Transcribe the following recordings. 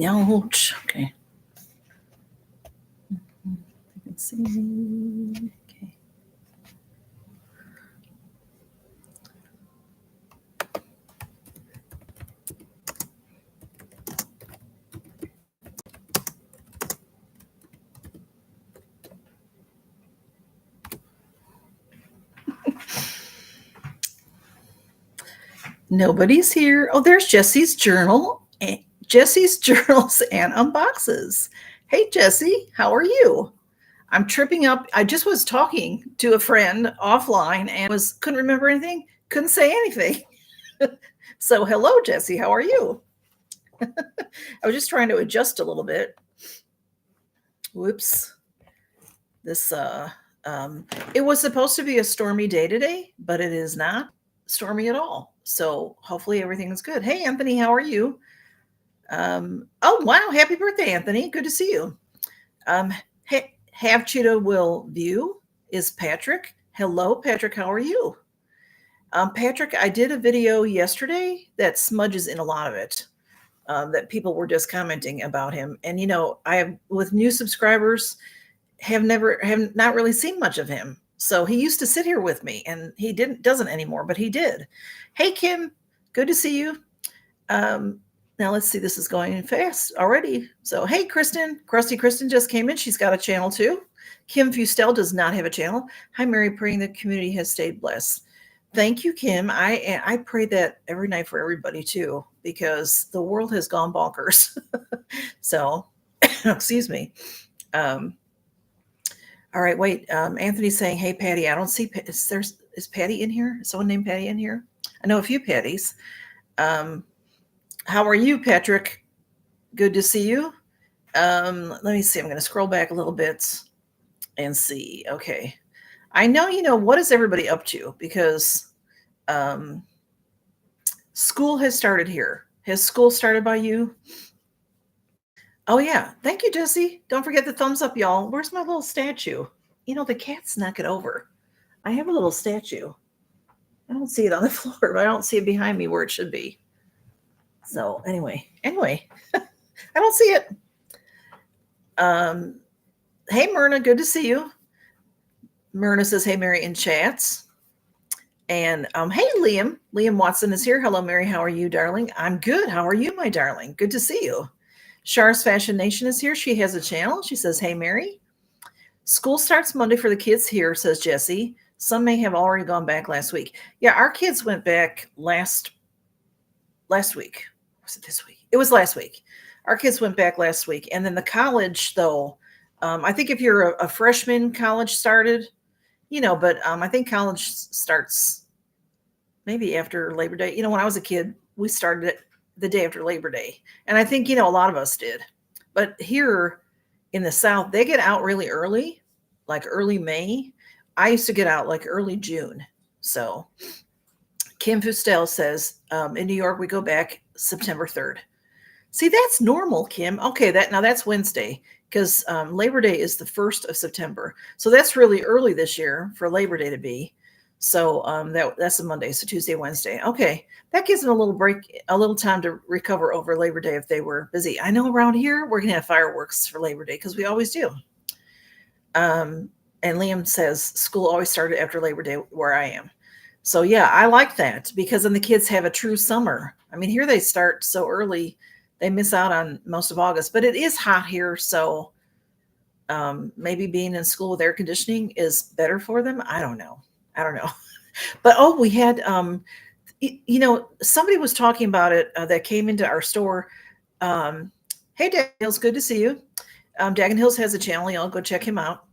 Ouch. Okay. You can see. Okay. Nobody's here. Oh, there's Jesse's journal. Jesse's journals and unboxes. Hey, Jesse, how are you? I'm tripping up. I just was talking to a friend offline and was couldn't remember anything, couldn't say anything. So, hello, Jesse. How are you? I was just trying to adjust a little bit. Whoops. This it was supposed to be a stormy day today, but it is not stormy at all. So hopefully everything is good. Hey, Anthony, how are you? Oh wow, happy birthday, Anthony. Good to see you. Have Cheetah will view is Patrick. Hello, Patrick. How are you? Patrick, I did a video yesterday that smudges in a lot of it. That people were just commenting about him, and I have with new subscribers have not really seen much of him. So he used to sit here with me, and he doesn't anymore, but he did. Hey, Kim, good to see you. Now let's see, this is going fast already. So, hey, Kristen, Krusty Kristen just came in. She's got a channel too. Kim Fustel does not have a channel. Hi, Mary, praying the community has stayed blessed. Thank you, Kim. I pray that every night for everybody too, because the world has gone bonkers. So, excuse me. All right, wait. Anthony's saying, "Hey, Patty, I don't see. Is Patty in here? Is someone named Patty in here? I know a few Patties. How are you, Patrick? Good to see you. Let me see. I'm going to scroll back a little bit and see. Okay, I know. What is everybody up to? Because school has started here. Has school started by you? Oh yeah. Thank you, Jesse. Don't forget the thumbs up, y'all. Where's my little statue? The cat snuck it over. I have a little statue. I don't see it on the floor, but I don't see it behind me where it should be. So anyway, I don't see it. Hey Myrna, good to see you. Myrna says, "Hey Mary" in chats. And hey Liam Watson is here. Hello Mary, how are you, darling? I'm good. How are you, my darling? Good to see you. Char's Fashion Nation is here. She has a channel. She says, "Hey Mary." School starts Monday for the kids here, says Jesse. Some may have already gone back last week. Yeah, our kids went back last week. Was it this week? It was last week. Our kids went back last week. And then the college, though, I think if you're a freshman, college started, but I think college starts maybe after Labor Day. When I was a kid, we started it the day after Labor Day. And I think, a lot of us did. But here in the South, they get out really early, like early May. I used to get out like early June. So Kim Fustel says, in New York, we go back September 3rd. See, that's normal, Kim. Okay, that's Wednesday, because Labor Day is the 1st of September. So that's really early this year for Labor Day to be. So that's a Monday, so Tuesday, Wednesday. Okay, that gives them a little break, a little time to recover over Labor Day if they were busy. I know around here we're going to have fireworks for Labor Day because we always do. And Liam says school always started after Labor Day where I am. So yeah, I like that because then the kids have a true summer. I mean, here they start so early, they miss out on most of August, but it is hot here. So maybe being in school with air conditioning is better for them. I don't know. But we had, somebody was talking about it that came into our store. Hey, Dagon Hills, good to see you. Dagon Hills has a channel. Y'all go check him out.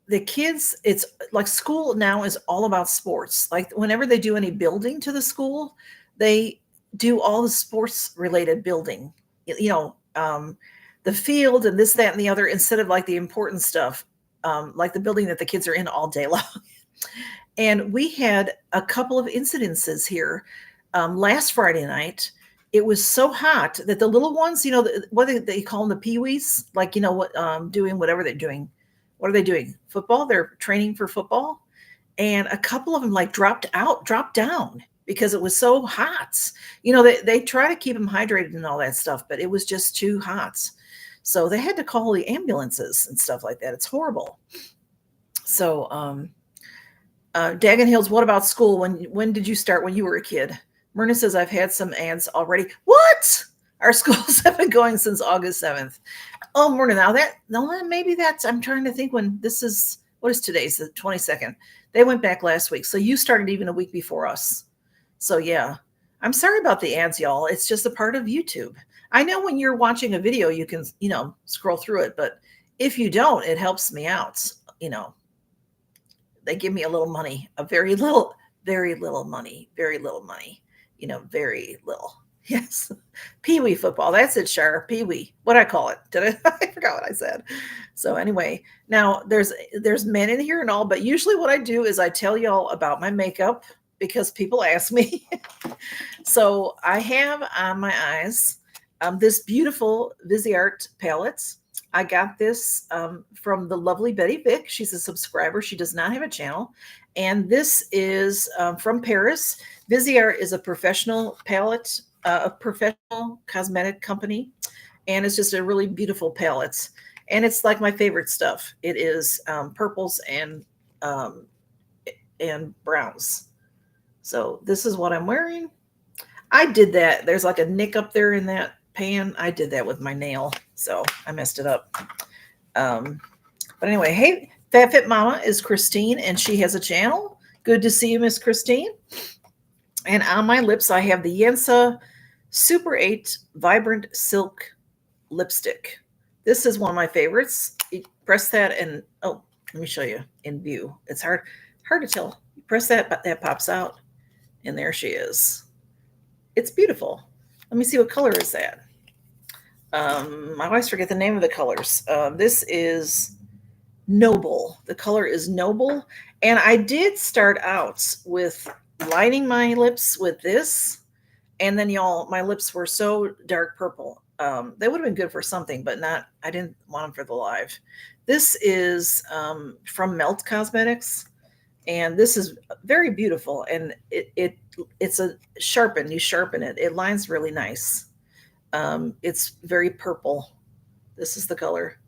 The kids, it's like school now is all about sports. Like whenever they do any building to the school, they do all the sports related building, the field and this, that, and the other, instead of like the important stuff, like the building that the kids are in all day long. And we had a couple of incidences here last Friday night. It was so hot that the little ones, what they call them, the peewees, like, doing whatever they're doing. What are they doing? Football. They're training for football. And a couple of them like dropped down because it was so hot. They try to keep them hydrated and all that stuff, but it was just too hot. So they had to call the ambulances and stuff like that. It's horrible. So, Dagon Hills, what about school? When did you start when you were a kid? Myrna says, I've had some ads already. What? Our schools have been going since August 7th. Oh, Myrna, maybe that's, I'm trying to think when this is, what is today's, the 22nd. They went back last week. So you started even a week before us. So yeah, I'm sorry about the ads, y'all. It's just a part of YouTube. I know when you're watching a video, you can, scroll through it, but if you don't, it helps me out. They give me a little money, very little money, very little. Yes. Pee-wee football. That's it, Char. Pee-wee. What'd I call it? I forgot what I said. So anyway, now there's men in here and all, but usually what I do is I tell y'all about my makeup because people ask me. So I have on my eyes this beautiful Viseart palette. I got this from the lovely Betty Vick. She's a subscriber. She does not have a channel. And this is from Paris. Viseart is a professional palette, a professional cosmetic company. And it's just a really beautiful palette. And it's like my favorite stuff. It is purples and browns. So this is what I'm wearing. I did that. There's like a nick up there in that pan. I did that with my nail, so I messed it up. But anyway, hey, FatFit Mama is Christine, and she has a channel. Good to see you, Miss Christine. And on my lips, I have the Yensa Super 8 Vibrant Silk Lipstick. This is one of my favorites. You press that and, oh, let me show you in view. It's hard to tell. You press that, but that pops out, and there she is. It's beautiful. Let me see, what color is that? I always forget the name of the colors. This is Noble. The color is Noble. And I did start out with lining my lips with this. And then, y'all, my lips were so dark purple. They would have been good for something, but not, I didn't want them for the live. This is from Melt Cosmetics. And this is very beautiful. And it's a sharpen. You sharpen it. It lines really nice. It's very purple. This is the color.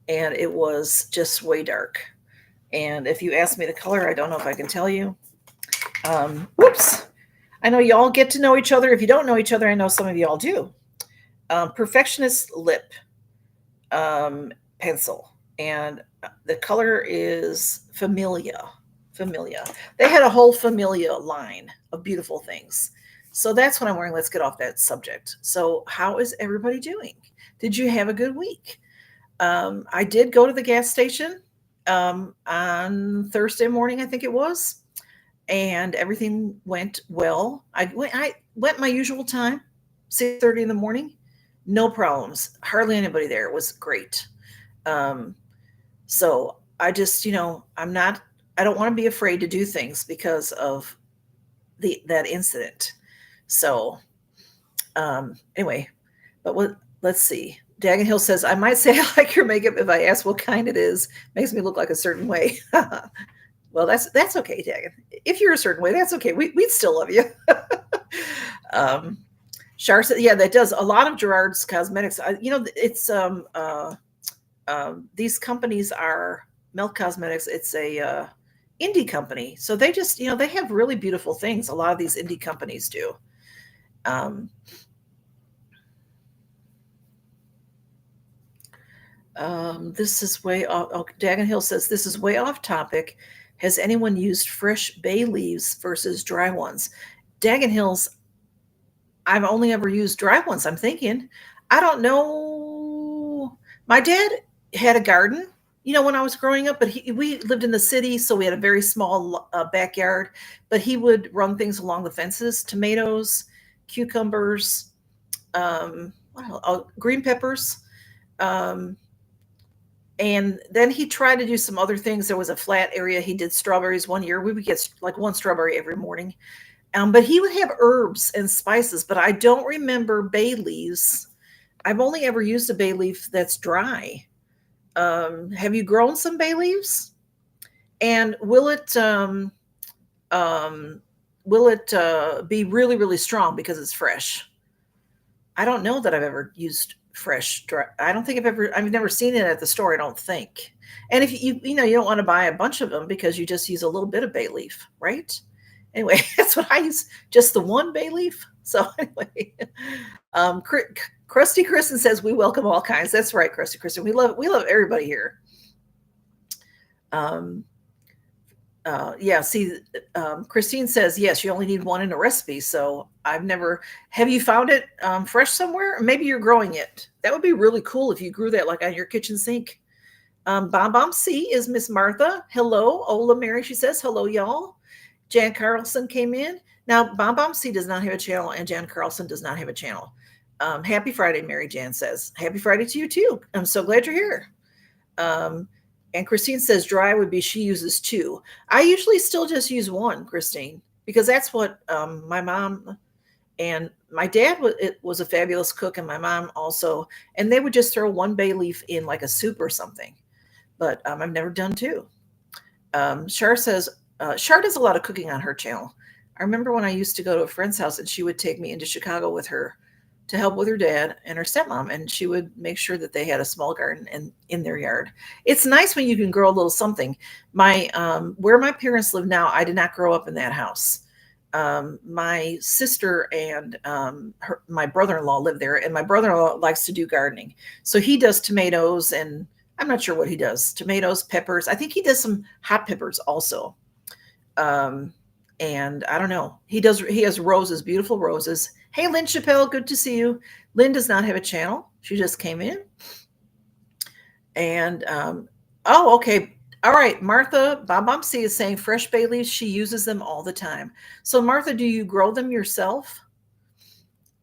And it was just way dark. And if you ask me the color, I don't know if I can tell you. Whoops. I know y'all get to know each other. If you don't know each other, I know some of y'all do. Perfectionist Lip Pencil. And the color is Familia. They had a whole Familia line of beautiful things. So that's what I'm wearing. Let's get off that subject. So how is everybody doing? Did you have a good week? I did go to the gas station on Thursday morning, I think it was, and everything went well. I went my usual time, 6:30 in the morning. No problems. Hardly anybody there. It was great. So I just, I don't want to be afraid to do things because of that incident. So anyway, but let's see. Dagon Hill says, I might say I like your makeup if I ask what kind it is. Makes me look like a certain way. Well, that's okay, Dagon. If you're a certain way, that's okay. We'd still love you. Char said, yeah, that does. A lot of Gerard's Cosmetics, it's these companies are Milk Cosmetics. It's a indie company. So they just, they have really beautiful things. A lot of these indie companies do. This is way off. Oh, Dagon Hill says, this is way off topic. Has anyone used fresh bay leaves versus dry ones? Dagon Hills, I've only ever used dry ones, I'm thinking. I don't know. My dad had a garden, when I was growing up, but we lived in the city, so we had a very small backyard, but he would run things along the fences, tomatoes, cucumbers, green peppers. And then he tried to do some other things. There was a flat area. He did strawberries one year. We would get like one strawberry every morning. But he would have herbs and spices, but I don't remember bay leaves. I've only ever used a bay leaf that's dry. Have you grown some bay leaves? And will it be really, really strong because it's fresh? I don't know that I've ever used fresh dry. I don't think I've never seen it at the store, I don't think. And if you don't want to buy a bunch of them because you just use a little bit of bay leaf, right? Anyway, that's what I use, just the one bay leaf. So anyway, Krusty Kristen says we welcome all kinds. That's right, Krusty Kristen. We love everybody here. Um, yeah, see, Christine says, yes, you only need one in a recipe. So have you found it fresh somewhere? Or maybe you're growing it. That would be really cool if you grew that like on your kitchen sink. Bomb Bomb C is Miss Martha. Hello. Ola Mary, she says, hello, y'all. Jan Carlson came in. Now, Bomb Bomb C does not have a channel, and Jan Carlson does not have a channel. Happy Friday, Mary Jan says. Happy Friday to you, too. I'm so glad you're here. And Christine says dry would be she uses two. I usually still just use one, Christine, because that's what my mom and my dad was a fabulous cook, and my mom also. And they would just throw one bay leaf in like a soup or something. But I've never done two. Shar says, Shar does a lot of cooking on her channel. I remember when I used to go to a friend's house and she would take me into Chicago with her to help with her dad and her stepmom, and she would make sure that they had a small garden in their yard. It's nice when you can grow a little something. Where my parents live now, I did not grow up in that house. My sister and my brother-in-law live there, and my brother-in-law likes to do gardening. So he does tomatoes, and I'm not sure what he does. Tomatoes, peppers. I think he does some hot peppers also. And I don't know. He has roses, beautiful roses. Hey, Lynn Chappelle, good to see you. Lynn does not have a channel. She just came in. And, okay. All right. Martha, Bomb C is saying fresh bay leaves. She uses them all the time. So Martha, do you grow them yourself?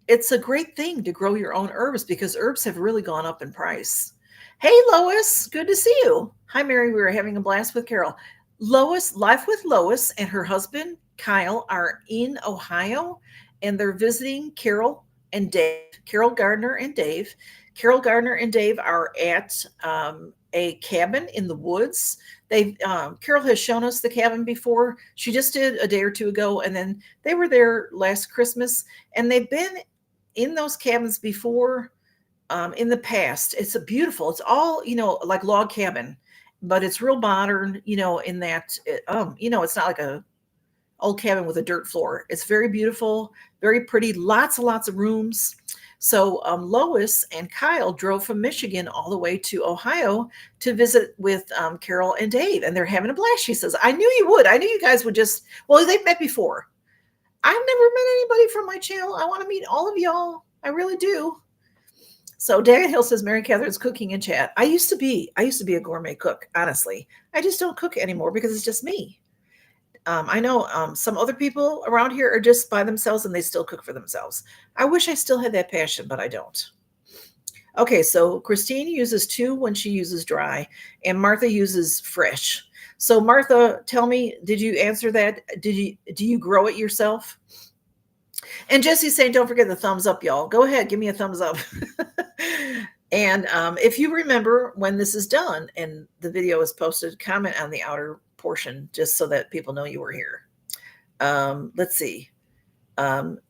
It's a great thing to grow your own herbs because herbs have really gone up in price. Hey, Lois, good to see you. Hi, Mary. We were having a blast with Carol. Lois, Life with Lois and her husband, Kyle, are in Ohio, and they're visiting Carol and Dave, Carol Gardner and Dave. Carol Gardner and Dave are at a cabin in the woods. Carol has shown us the cabin before. She just did a day or two ago, and then they were there last Christmas, and they've been in those cabins before in the past. It's all, like log cabin, but it's real modern, in that, it's not like a old cabin with a dirt floor. It's very beautiful, very pretty, lots and lots of rooms. So Lois and Kyle drove from Michigan all the way to Ohio to visit with Carol and Dave, and they're having a blast. She says, I knew you would. I knew you guys would they've met before. I've never met anybody from my channel. I want to meet all of y'all. I really do. So Daggett Hill says, Mary Catherine's cooking in chat. I used to be a gourmet cook, honestly. I just don't cook anymore because it's just me. I know some other people around here are just by themselves and they still cook for themselves. I wish I still had that passion, but I don't. Okay, so Christine uses two when she uses dry, and Martha uses fresh. So Martha, tell me, did you answer that? Do you grow it yourself? And Jesse's saying, don't forget the thumbs up, y'all. Go ahead, give me a thumbs up. And if you remember when this is done and the video is posted, comment on the outer portion just so that people know you were here. Let's see.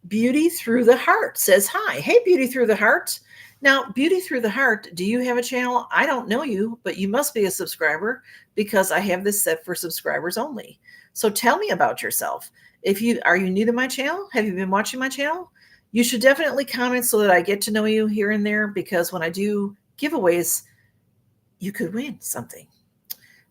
Beauty Through the Heart says hi. Hey, Beauty Through the Heart. Now, Beauty Through the Heart, do you have a channel? I don't know you, but you must be a subscriber because I have this set for subscribers only. So tell me about yourself. Are you new to my channel? Have you been watching my channel? You should definitely comment so that I get to know you here and there, because when I do giveaways, you could win something.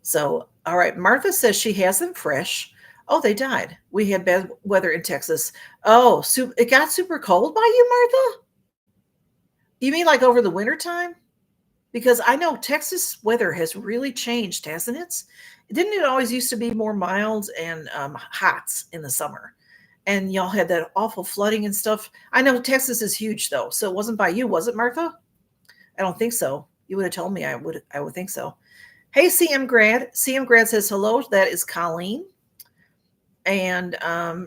So, all right. Martha says she has them fresh. Oh, they died. We had bad weather in Texas. Oh, it got super cold by you, Martha? You mean like over the winter time? Because I know Texas weather has really changed, hasn't it? Didn't it always used to be more mild and hot in the summer? And y'all had that awful flooding and stuff. I know Texas is huge, though. So it wasn't by you, was it, Martha? I don't think so. You would have told me. I would think so. Hey, CM Grad. CM Grad says hello. That is Colleen. And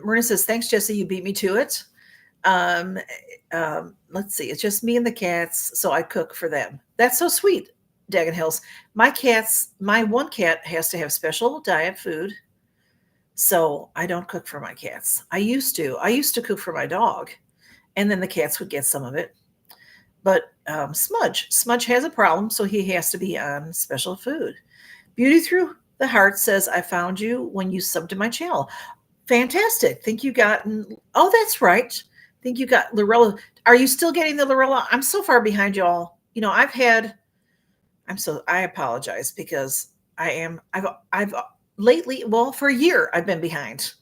Marina says, thanks, Jesse. You beat me to it. Let's see. It's just me and the cats, so I cook for them. That's so sweet, Daggett Hills. My one cat has to have special diet food. So I don't cook for my cats. I used to. I used to cook for my dog, and then the cats would get some of it. But Smudge has a problem, so he has to be on special food. Beauty Through the Heart says, I found you when you subbed to my channel. Fantastic. Think you gotten, oh, that's right. Think you got Lorella. Are you still getting the Lorella? I'm so far behind y'all. I apologize because I've lately, well, for a year, I've been behind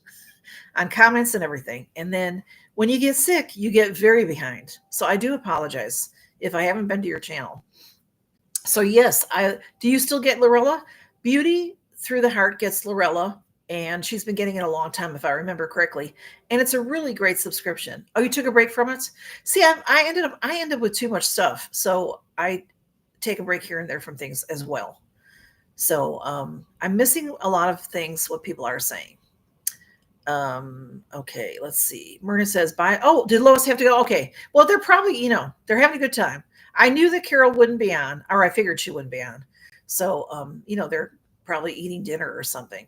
on comments and everything. And then when you get sick, you get very behind. So I do apologize if I haven't been to your channel. So yes, do you still get Lorella? Beauty Through the Heart gets Lorella, and she's been getting it a long time, if I remember correctly. And it's a really great subscription. Oh, you took a break from it? See, I ended up with too much stuff, so I take a break here and there from things as well. So I'm missing a lot of things, what people are saying. Okay, let's see. Myrna says, bye. Oh, did Lois have to go? Okay. Well, they're probably, they're having a good time. I knew that Carol wouldn't be on, or I figured she wouldn't be on. So, they're probably eating dinner or something.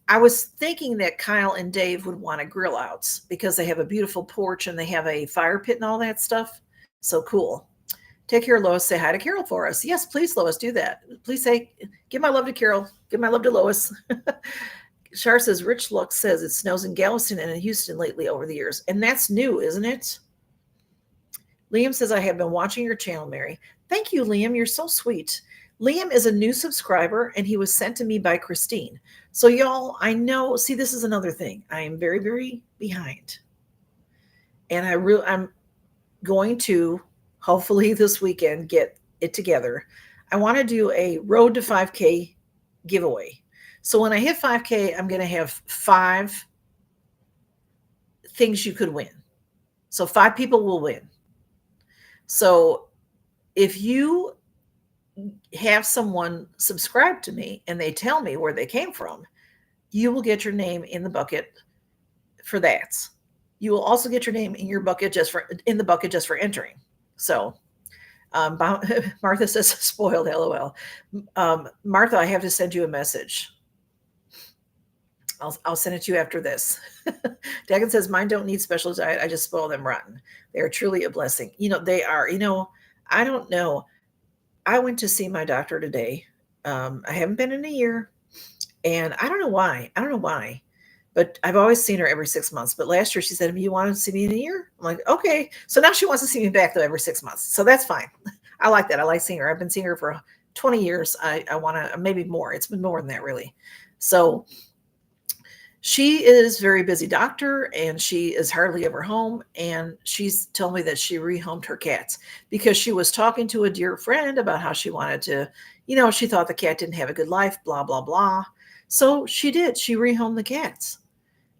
I was thinking that Kyle and Dave would want to grill outs because they have a beautiful porch and they have a fire pit and all that stuff. So cool. Take care, Lois. Say hi to Carol for us. Yes, please, Lois, do that. Please give my love to Carol. Give my love to Lois. Char says, Rich Lux says it snows in Galveston and in Houston lately over the years. And that's new, isn't it? Liam says, I have been watching your channel, Mary. Thank you, Liam. You're so sweet. Liam is a new subscriber, and he was sent to me by Christine. So, y'all, I know, see, this is another thing. I am very, very behind. And I'm going to, hopefully this weekend, get it together. I want to do a Road to 5K giveaway. So when I hit 5K, I'm going to have 5 things you could win. So 5 people will win. So if you have someone subscribe to me and they tell me where they came from, you will get your name in the bucket for that. You will also get your name in the bucket just for entering. So Martha says, spoiled, LOL. Martha, I have to send you a message. I'll send it to you after this. Dagan says, mine don't need special diet. I just spoil them rotten. They are truly a blessing. They are. I don't know. I went to see my doctor today. I haven't been in a year. And I don't know why. But I've always seen her every 6 months. But last year she said, you want to see me in a year? I'm like, okay. So now she wants to see me back, though, every 6 months. So that's fine. I like that. I like seeing her. I've been seeing her for 20 years. I want to, maybe more. It's been more than that, really. So she is a very busy doctor, and she is hardly ever home. And she's told me that she rehomed her cats because she was talking to a dear friend about how she wanted to, she thought the cat didn't have a good life, blah, blah, blah. So she did. She rehomed the cats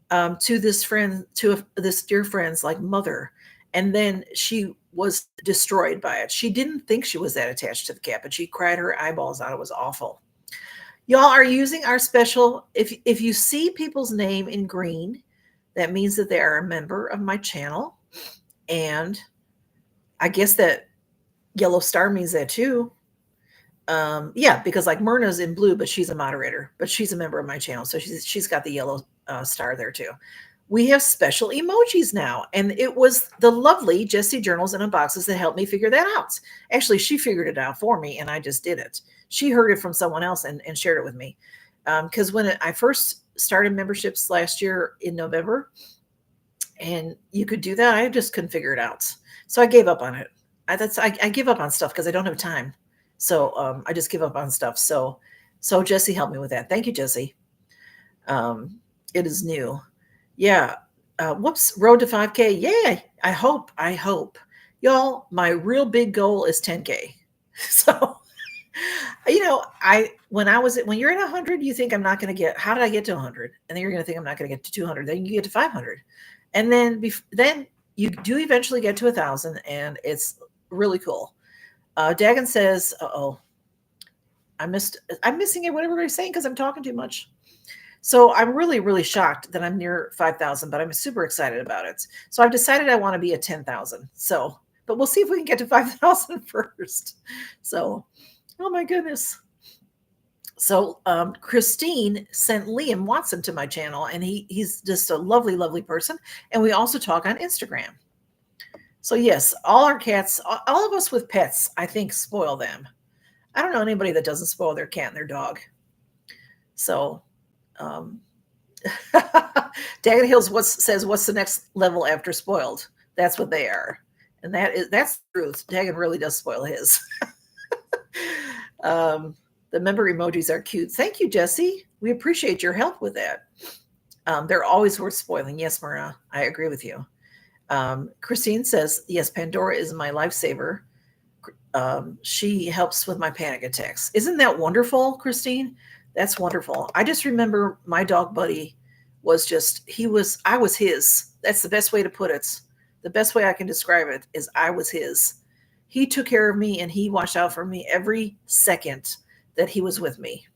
to this dear friend's mother. And then she was destroyed by it. She didn't think she was that attached to the cat, but she cried her eyeballs out. It was awful. Y'all are using our special. If you see people's name in green, that means that they are a member of my channel. And I guess that yellow star means that too. Yeah, because Myrna's in blue, but she's a moderator, but she's a member of my channel. So she's got the yellow star there too. We have special emojis now. And it was the lovely Jessie Journals and Unboxes that helped me figure that out. Actually, she figured it out for me, and I just did it. She heard it from someone else and shared it with me. Because when I first started memberships last year in November, and you could do that, I just couldn't figure it out. So I gave up on it. I give up on stuff because I don't have time. So I just give up on stuff. So Jessie helped me with that. Thank you, Jessie. It is new. Yeah. Whoops. Road to 5K. Yeah. I hope. Y'all, my real big goal is 10K. So, when you're at 100, you think I'm not going to get, how did I get to 100? And then you're going to think I'm not going to get to 200. Then you get to 500. And then you do eventually get to 1,000, and it's really cool. Dagan says, I'm missing it, what everybody's saying, because I'm talking too much. So I'm really, really shocked that I'm near 5,000, but I'm super excited about it. So I've decided I want to be at 10,000. But we'll see if we can get to 5,000 first. So, oh my goodness. So Christine sent Liam Watson to my channel, and he's just a lovely, lovely person. And we also talk on Instagram. So yes, all our cats, all of us with pets, I think, spoil them. I don't know anybody that doesn't spoil their cat and their dog. So um, Daggett Hills says, what's the next level after spoiled? That's what they are. And that's the truth. Daggett really does spoil his. The member emojis are cute. Thank you, Jesse. We appreciate your help with that. They're always worth spoiling. Yes, Myrna, I agree with you. Christine says, yes, Pandora is my lifesaver. She helps with my panic attacks. Isn't that wonderful, Christine? That's wonderful. I just remember my dog Buddy was I was his. That's the best way to put it. The best way I can describe it is I was his. He took care of me and he watched out for me every second that he was with me.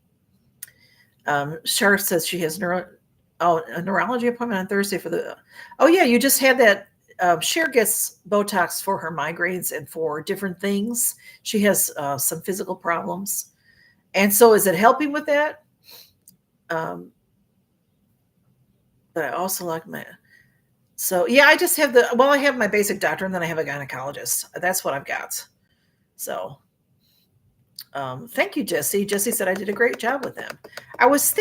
Shar says she has a neurology appointment on Thursday oh yeah, you just had that. Cher gets Botox for her migraines and for different things. She has some physical problems. And so is it helping with that? But I also like so yeah, I just have I have my basic doctor and then I have a gynecologist. That's what I've got. So thank you, Jesse. Jesse said I did a great job with them. I was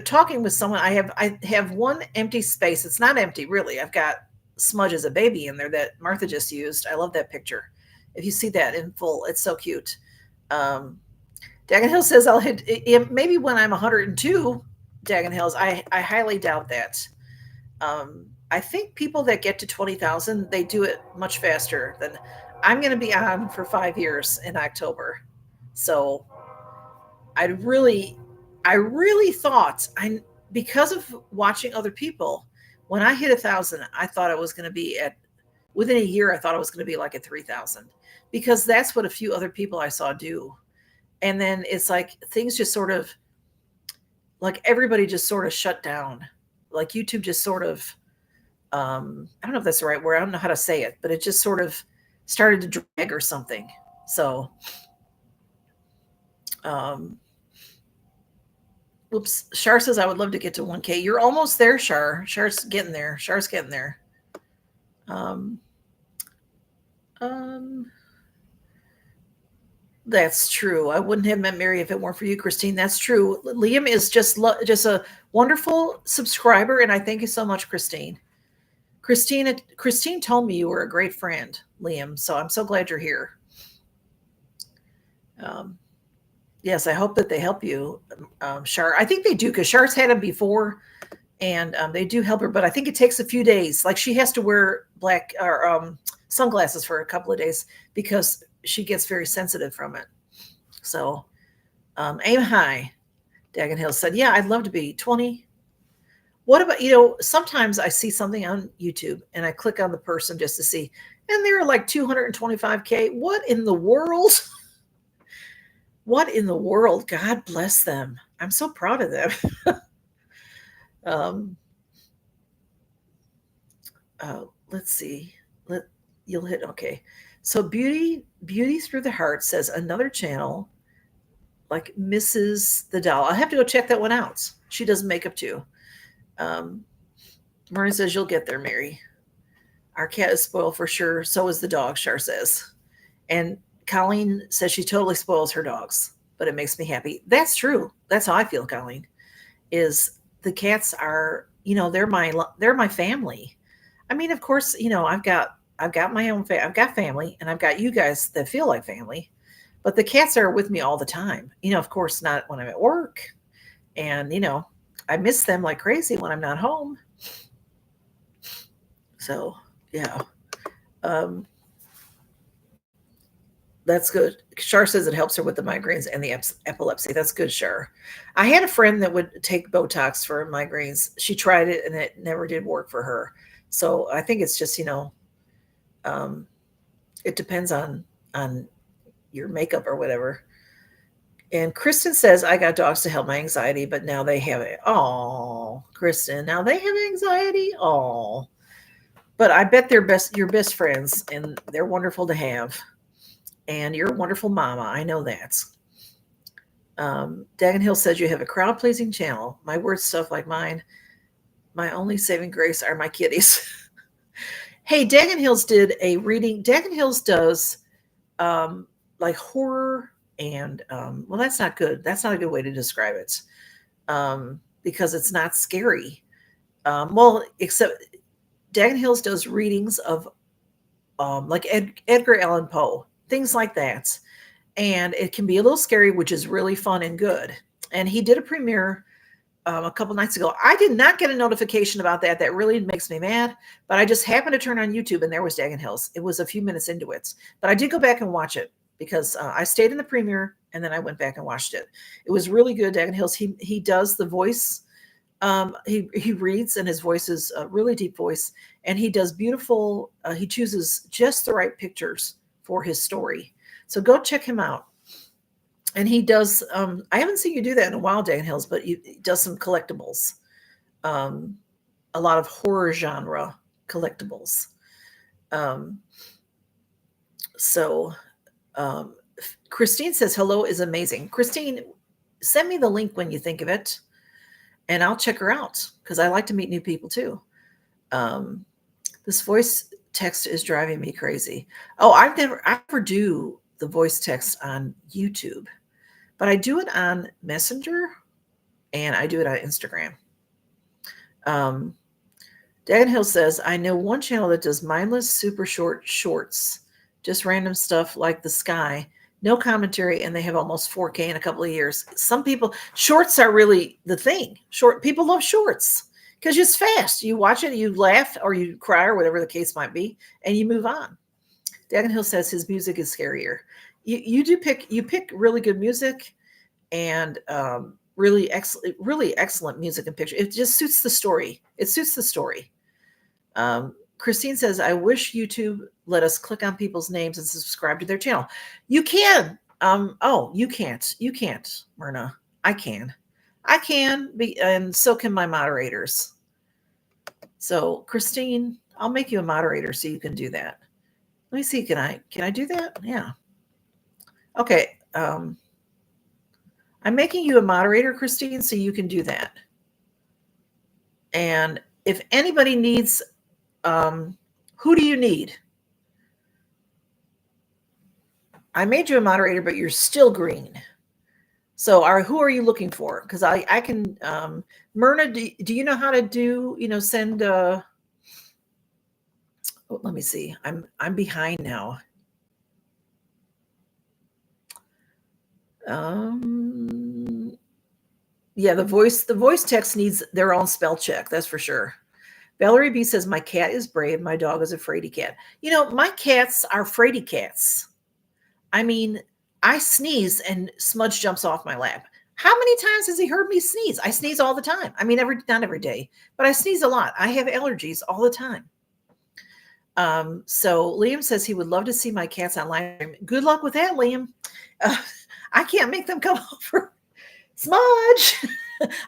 talking with someone. I have one empty space. It's not empty, really. I've got Smudge as a baby in there that Martha just used. I love that picture. If you see that in full, it's so cute. Daggett Hills says I'll hit maybe when I'm 102. Daggett Hills, I highly doubt that. I think people that get to 20,000, they do it much faster than I'm going to be on for 5 years in October. So I really thought because of watching other people, when I hit 1,000, I thought I was going to be within a year. I thought I was going to be like at 3,000 because that's what a few other people I saw do. And then it's like things just sort of like everybody just sort of shut down. Like YouTube just sort of, I don't know if that's the right word. I don't know how to say it, but it just sort of started to drag or something. So, whoops. Shar says, I would love to get to 1K. You're almost there, Shar. Shar's getting there. That's true. I wouldn't have met Mary if it weren't for you, Christine. That's true. Liam is just a wonderful subscriber, and I thank you so much, Christine. Christine told me you were a great friend, Liam, so I'm so glad you're here. Yes, I hope that they help you, Shar. I think they do because Shar's had him before, and they do help her, but I think it takes a few days. Like she has to wear black or sunglasses for a couple of days because she gets very sensitive from it. So aim high. Daggett Hill said, yeah, I'd love to be 20. What about, sometimes I see something on YouTube and I click on the person just to see, and they're like 225K. What in the world? What in the world? God bless them. I'm so proud of them. Let's see. You'll hit okay. So Beauty Through the Heart says another channel like Mrs. the Doll. I'll have to go check that one out. She does makeup too. Myrna says you'll get there, Mary. Our cat is spoiled for sure. So is the dog, Shar says. And Colleen says she totally spoils her dogs, but it makes me happy. That's true. That's how I feel, Colleen. Is the cats are, they're my family. I mean, of course, I've got my own I've got family, and I've got you guys that feel like family, but the cats are with me all the time. Of course, not when I'm at work, and I miss them like crazy when I'm not home. So yeah. That's good. Shar says it helps her with the migraines and the epilepsy. That's good, Shar. I had a friend that would take Botox for migraines. She tried it and it never did work for her. So I think it's just, it depends on your makeup or whatever. And Kristen says, I got dogs to help my anxiety, but now they have it. Oh, Kristen, now they have anxiety. Oh, but I bet they're your best friends and they're wonderful to have. And you're a wonderful mama. I know that. Dagon Hill says you have a crowd-pleasing channel. My word stuff like mine. My only saving grace are my kitties. Hey, Dagon Hills did a reading. Dagon Hills does like horror and well, that's not good. That's not a good way to describe it because it's not scary. Well, except Dagon Hills does readings of like Edgar Allan Poe, things like that. And it can be a little scary, which is really fun and good. And he did a premiere a couple nights ago. I did not get a notification about that. That really makes me mad. But I just happened to turn on YouTube and there was Dagon Hills. It was a few minutes into it. But I did go back and watch it because I stayed in the premiere and then I went back and watched it. It was really good. Dagon Hills. He does the voice. He reads and his voice is a really deep voice. And he does beautiful. He chooses just the right pictures for his story. So go check him out. And he does, I haven't seen you do that in a while, Dagon Hills, but he does some collectibles, a lot of horror genre collectibles. Christine says, hello is amazing. Christine, send me the link when you think of it, and I'll check her out because I like to meet new people too. This voice text is driving me crazy. Oh, I never do the voice text on YouTube. But I do it on Messenger and I do it on Instagram. Dagon Hill says, I know one channel that does mindless, super short shorts, just random stuff like the sky, no commentary, and they have almost 4K in a couple of years. Some people, shorts are really the thing. People love shorts because it's fast. You watch it, you laugh or you cry or whatever the case might be, and you move on. Dagon Hill says his music is scarier. You pick really good music and really excellent music and picture. It just suits the story. It suits the story. Christine says, I wish YouTube let us click on people's names and subscribe to their channel. You can. You can't, Myrna. I can be, and so can my moderators. So Christine, I'll make you a moderator so you can do that. Let me see. Can I do that? Yeah. Okay. I'm making you a moderator, Christine, so you can do that. And if anybody needs, who do you need? I made you a moderator, but you're still green. So who are you looking for? Because I can, Myrna, do you know how to do, send, let me see. I'm behind now. Yeah, the voice text needs their own spell check. That's for sure. Valerie B says, my cat is brave. My dog is a fraidy cat. My cats are fraidy cats. I mean, I sneeze and Smudge jumps off my lap. How many times has he heard me sneeze? I sneeze all the time. I mean, not every day, but I sneeze a lot. I have allergies all the time. So Liam says he would love to see my cats on live stream. Good luck with that, Liam. I can't make them come over. Smudge.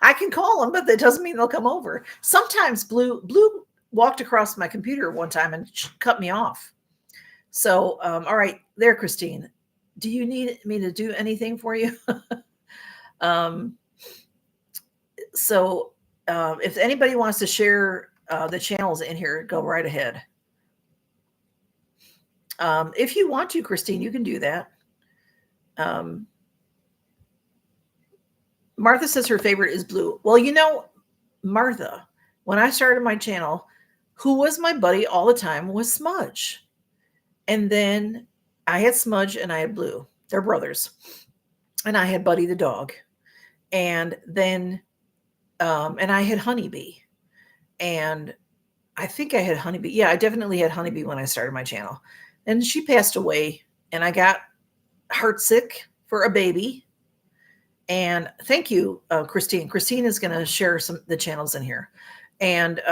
I can call them, but that doesn't mean they'll come over. Sometimes Blue walked across my computer one time and cut me off. So, all right, there, Christine. Do you need me to do anything for you? If anybody wants to share the channels in here, go right ahead. If you want to, Christine, you can do that. Martha says her favorite is Blue. Well, Martha, when I started my channel, who was my buddy all the time was Smudge. And then I had Smudge and I had Blue. They're brothers. And I had Buddy the dog. And then, and I had Honeybee. And I think I had Honeybee. Yeah, I definitely had Honeybee when I started my channel. And she passed away. And I got heartsick for a baby. And thank you, Christine. Christine is going to share the channels in here. And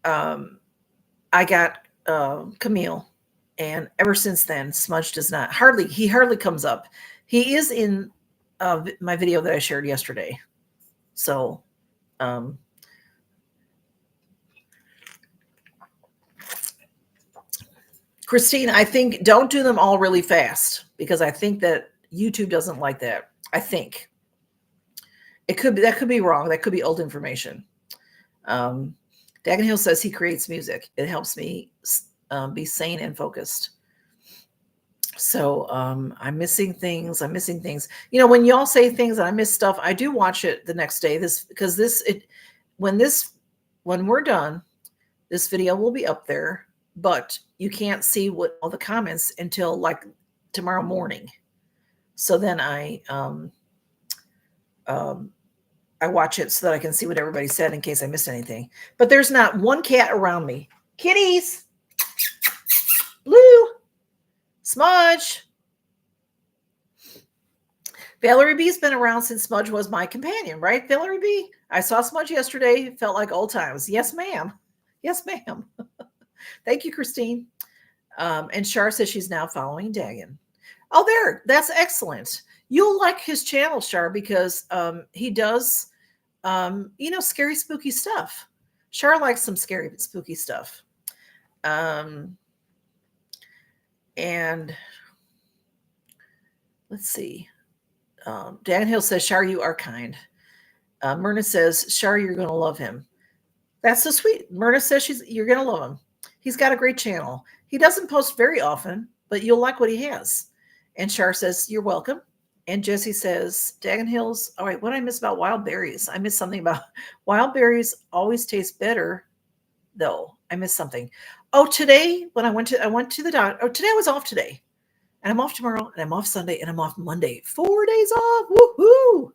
I got Camille. And ever since then, Smudge does not he hardly comes up. He is in my video that I shared yesterday. So, Christine, I think don't do them all really fast because I think that YouTube doesn't like that. I think that could be wrong. That could be old information. Dagan Hill says he creates music. It helps me be sane and focused. So I'm missing things. When y'all say things and I miss stuff, I do watch it the next day. When we're done, this video will be up there, but you can't see what all the comments until like tomorrow morning. So then I watch it so that I can see what everybody said in case I missed anything. But there's not one cat around me. Kitties, Blue, Smudge. Valerie B's been around since Smudge was my companion, right, Valerie B? I saw Smudge yesterday. It felt like old times. Yes, ma'am. Yes, ma'am. Thank you, Christine. And Char says she's now following Dagan. Oh, there. That's excellent. You'll like his channel, Char, because he does, scary, spooky stuff. Char likes some scary, spooky stuff. And let's see. Dan Hill says, Char, you are kind. Myrna says, Char, you're going to love him. That's so sweet. Myrna says you're going to love him. He's got a great channel. He doesn't post very often, but you'll like what he has. And Char says, you're welcome. And Jesse says, Dagan Hills. All right, what did I miss about wild berries? I missed something about wild berries always taste better, though. I missed something. Oh, today when I went to the doctor. Oh, today I was off today. And I'm off tomorrow, and I'm off Sunday, and I'm off Monday. 4 days off. Woohoo!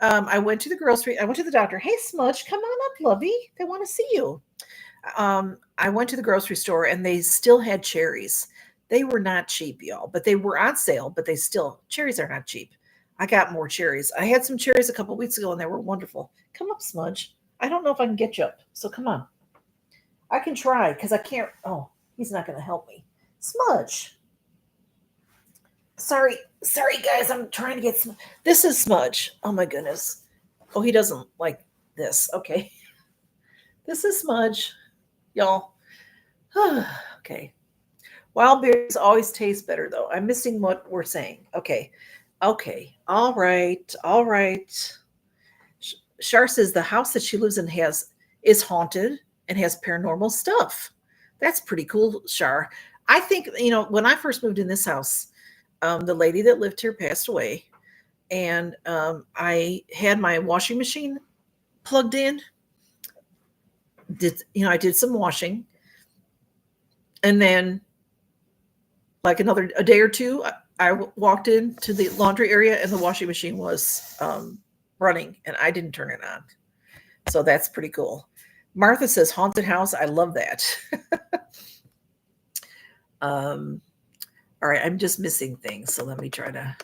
I went to the grocery. I went to the doctor. Hey, Smudge, come on up, lovey. They want to see you. I went to the grocery store, and they still had cherries. They were not cheap, y'all, but they were on sale, but cherries are not cheap. I got more cherries. I had some cherries a couple of weeks ago, and they were wonderful. Come up, Smudge. I don't know if I can get you up, so come on. I can try, because I can't. Oh, he's not going to help me. Smudge. Sorry, guys. I'm trying to get some. This is Smudge. Oh, my goodness. Oh, he doesn't like this. Okay. This is Smudge, y'all. Okay. Wild berries always taste better, though. I'm missing what we're saying. Okay. All right. Char says the house that she lives in is haunted and has paranormal stuff. That's pretty cool, Char. I think, when I first moved in this house, the lady that lived here passed away, and I had my washing machine plugged in. I did some washing, and then like a day or two, I walked into the laundry area, and the washing machine was running, and I didn't turn it on. So that's pretty cool. Martha says haunted house. I love that. All right, I'm just missing things, so let me try to.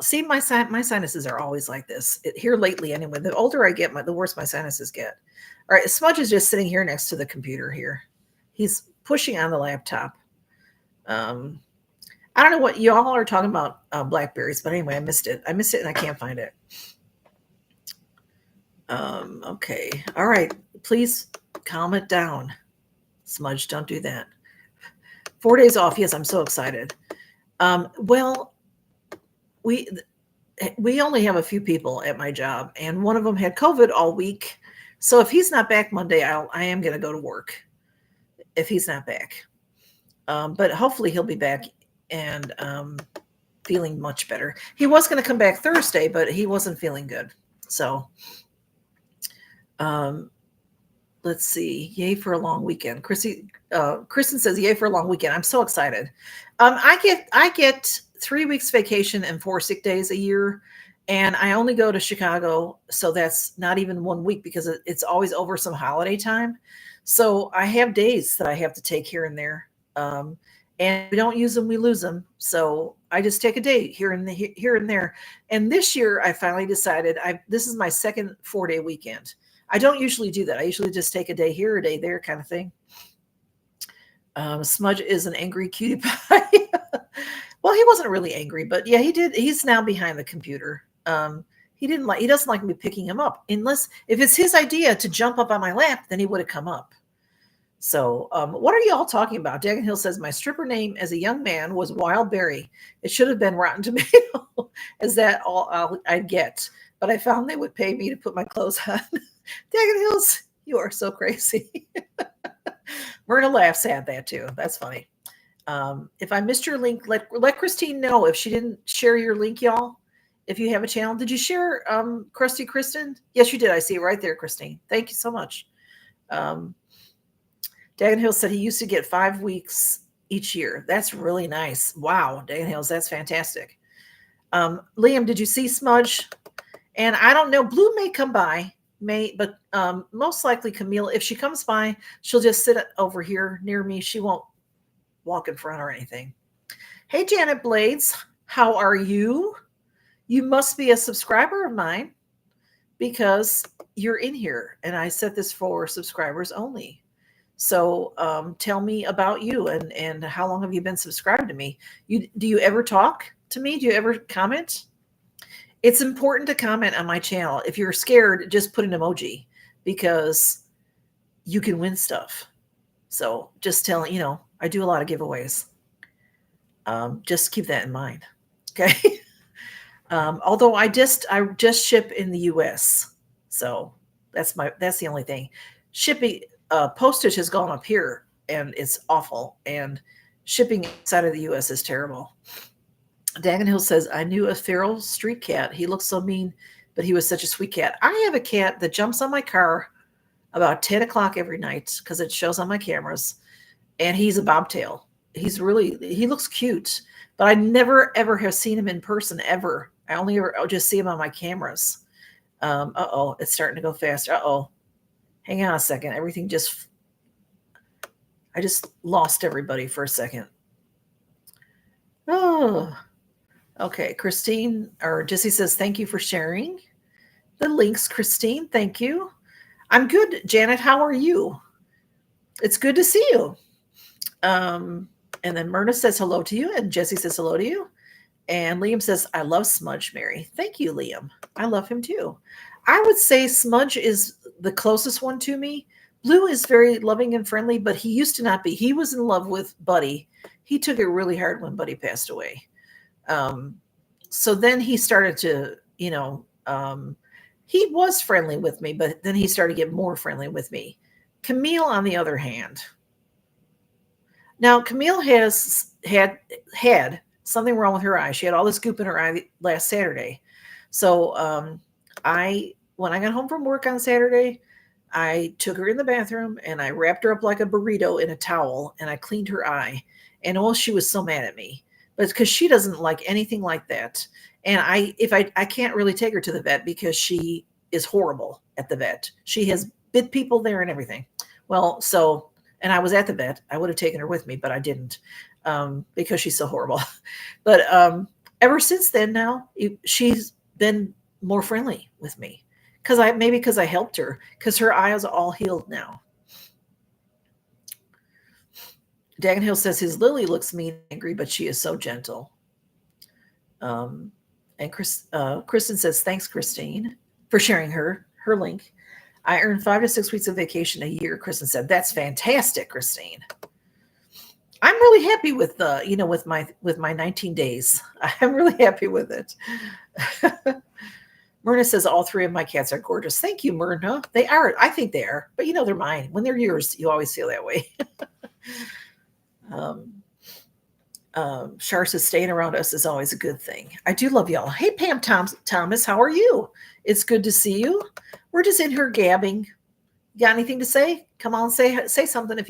See, my sinuses are always like this. Here lately, anyway. The older I get, the worse my sinuses get. All right, Smudge is just sitting here next to the computer here. He's pushing on the laptop. I don't know what y'all are talking about, blackberries, but anyway, I missed it. And I can't find it. Okay, all right. Please calm it down, Smudge. Don't do that. 4 days off. Yes, I'm so excited. Well, we only have a few people at my job, and one of them had COVID all week. So if he's not back Monday, I am going to go to work if he's not back. But hopefully he'll be back and feeling much better. He was going to come back Thursday, but he wasn't feeling good. So let's see. Yay for a long weekend. Kristen says, yay for a long weekend. I'm so excited. I get 3 weeks vacation and 4 sick days a year. And I only go to Chicago. So that's not even 1 week because it's always over some holiday time. So I have days that I have to take here and there. And we don't use them, we lose them. So I just take a day here and there. And this year I finally decided this is my second 4-day weekend. I don't usually do that. I usually just take a day here, a day there kind of thing. Smudge is an angry cutie pie. Well, he wasn't really angry, but yeah, he did. He's now behind the computer. He doesn't like me picking him up unless if it's his idea to jump up on my lap, then he would have come up. So, what are y'all talking about? Dagan Hill says, my stripper name as a young man was Wild Berry. It should have been Rotten Tomato. Is that all I'd get? But I found they would pay me to put my clothes on. Dagan Hills, you are so crazy. Myrna laughs at that too. That's funny. If I missed your link, let Christine know if she didn't share your link, y'all. If you have a channel, did you share Krusty Kristen? Yes, you did. I see it right there, Christine. Thank you so much. Dagan Hills said he used to get 5 weeks each year. That's really nice. Wow, Dagan Hills, that's fantastic. Liam, did you see Smudge? And I don't know, Blue may come by, but most likely Camille, if she comes by, she'll just sit over here near me. She won't walk in front or anything. Hey, Janet Blades, how are you? You must be a subscriber of mine because you're in here, and I set this for subscribers only. So tell me about you and how long have you been subscribed to me? Do you ever talk to me? Do you ever comment? It's important to comment on my channel. If you're scared, just put an emoji because you can win stuff. So just telling, I do a lot of giveaways. Just keep that in mind. Okay. Although I just ship in the US. So that's the only thing. Shipping, postage has gone up here and it's awful. And shipping outside of the US is terrible. Dagan Hill says, I knew a feral street cat. He looked so mean, but he was such a sweet cat. I have a cat that jumps on my car about 10 o'clock every night because it shows on my cameras. And he's a bobtail. He looks cute, but I never, ever have seen him in person ever. I'll just see him on my cameras. Uh-oh, it's starting to go faster. Uh-oh. Hang on a second. I just lost everybody for a second. Oh, okay. Christine or Jesse says, thank you for sharing the links, Christine. Thank you. I'm good. Janet, how are you? It's good to see you. And then Myrna says hello to you, and Jesse says hello to you. And Liam says, I love Smudge, Mary. Thank you, Liam. I love him too. I would say Smudge is the closest one to me. Blue is very loving and friendly, but he used to not be. He was in love with Buddy. He took it really hard when Buddy passed away. So then he started to, he was friendly with me, but then he started to get more friendly with me. Camille, on the other hand. Now, Camille has had something wrong with her eye. She had all this goop in her eye last Saturday. So when I got home from work on Saturday, I took her in the bathroom and I wrapped her up like a burrito in a towel and I cleaned her eye. And she was so mad at me, but it's because she doesn't like anything like that. And I can't really take her to the vet because she is horrible at the vet. She has bit people there and everything. Well, and I was at the vet. I would have taken her with me, but I didn't because she's so horrible. But ever since then now, she's been more friendly with me because I helped her because her eyes are all healed now. Dagan Hill says his Lily looks mean and angry, but she is so gentle. And Kristen says, thanks, Christine, for sharing her link. I earn 5 to 6 weeks of vacation a year, Kristen said. That's fantastic, Christine. I'm really happy with with my 19 days. I'm really happy with it. Myrna says all 3 of my cats are gorgeous. Thank you, Myrna. They are. I think they are. But they're mine. When they're yours, you always feel that way. Shar says staying around us is always a good thing. I do love y'all. Hey, Pam Thomas, how are you? It's good to see you. We're just in here gabbing. Got anything to say? Come on, say something if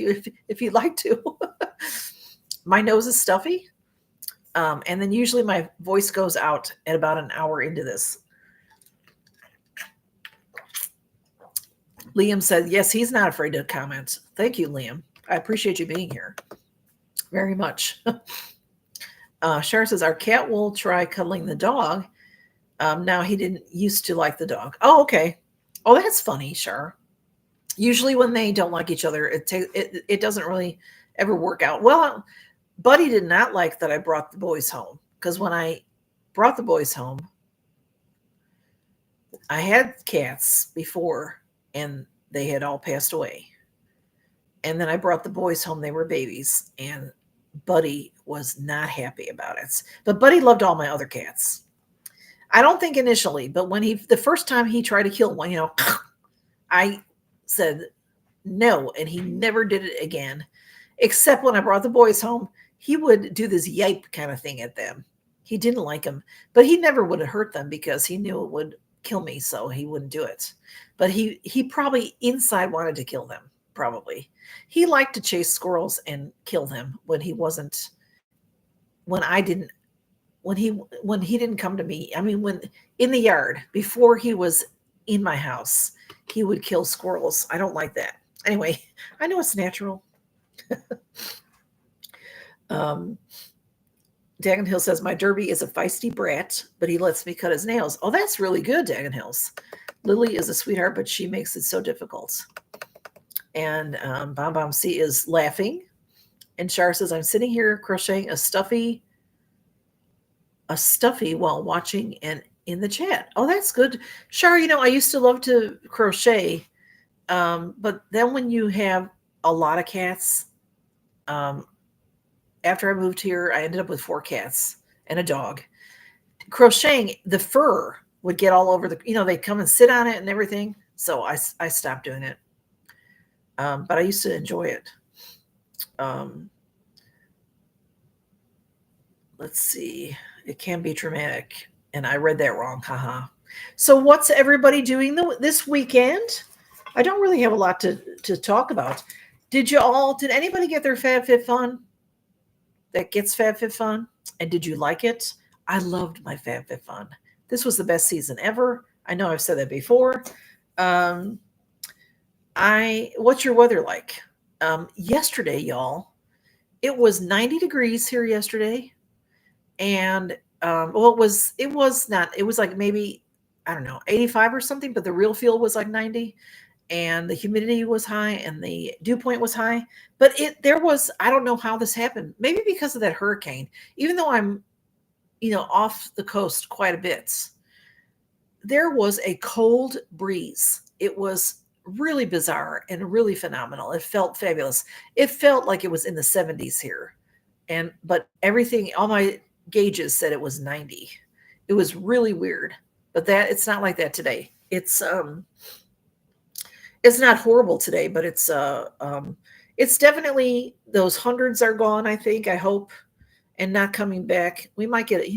you'd like to. My nose is stuffy. And then usually my voice goes out at about an hour into this. Liam said, yes, he's not afraid to comment. Thank you, Liam. I appreciate you being here very much. Shar says, our cat will try cuddling the dog. Now he didn't used to like the dog. Oh, okay. Oh, that's funny, Shar. Usually when they don't like each other, it doesn't really ever work out. Well, Buddy did not like that I brought the boys home because when I brought the boys home, I had cats before and they had all passed away. And then I brought the boys home. They were babies, and Buddy was not happy about it. But Buddy loved all my other cats. I don't think initially, but when the first time he tried to kill one, I said no, and he never did it again. Except when I brought the boys home, he would do this yipe kind of thing at them. He didn't like them, but he never would have hurt them because he knew it would kill me, so he wouldn't do it. But he probably inside wanted to kill them. Probably. He liked to chase squirrels and kill them when he didn't come to me. I mean, when in the yard before he was in my house, he would kill squirrels. I don't like that. Anyway, I know it's natural. Dagon Hill says, my Derby is a feisty brat, but he lets me cut his nails. Oh, that's really good, Dagon Hills. Lily is a sweetheart, but she makes it so difficult. And Bomb C is laughing. And Char says, I'm sitting here crocheting a stuffy while watching and in the chat. Oh, that's good. Char, I used to love to crochet. But then when you have a lot of cats, after I moved here, I ended up with 4 cats and a dog. Crocheting, the fur would get all over they'd come and sit on it and everything. So I stopped doing it. But I used to enjoy it. Let's see. It can be traumatic. And I read that wrong. Haha. So what's everybody doing this weekend? I don't really have a lot to talk about. Did anybody get their FabFitFun? That gets FabFitFun? And did you like it? I loved my FabFitFun. This was the best season ever. I know I've said that before. What's your weather like? Yesterday, y'all, it was 90 degrees here yesterday. And, it was like maybe, I don't know, 85 or something, but the real feel was like 90 and the humidity was high and the dew point was high, but I don't know how this happened. Maybe because of that hurricane, even though I'm, off the coast quite a bit, there was a cold breeze. It was really bizarre and really phenomenal. It felt fabulous. It felt like it was in the 70s here. But all my gauges said it was 90. It was really weird, but it's not like that today. It's not horrible today, but it's definitely, those hundreds are gone, I think, I hope, and not coming back. We might get a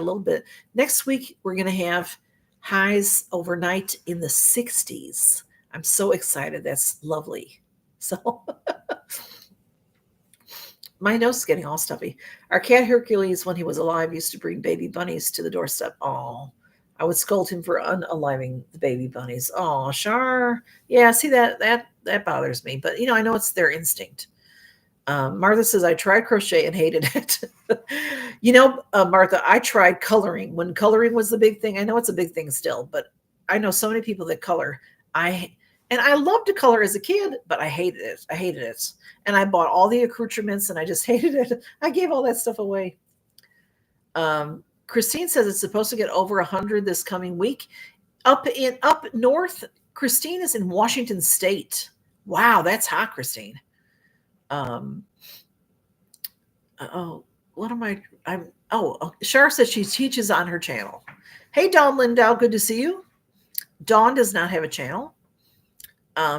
little bit. Next week, we're going to have highs overnight in the 60s. I'm so excited. That's lovely. So my nose is getting all stuffy. Our cat Hercules, when he was alive, used to bring baby bunnies to the doorstep. Oh, I would scold him for unaliving the baby bunnies. Oh, Char. Yeah, see, that bothers me. But, I know it's their instinct. Martha says, I tried crochet and hated it. Martha, I tried coloring when coloring was the big thing. I know it's a big thing still, but I know so many people that color. I loved to color as a kid, but I hated it. And I bought all the accoutrements and I just hated it. I gave all that stuff away. Christine says it's supposed to get over 100 this coming week. Up north, Christine is in Washington State. Wow, that's hot, Christine. Char says she teaches on her channel. Hey, Dawn Lindau, good to see you. Dawn does not have a channel.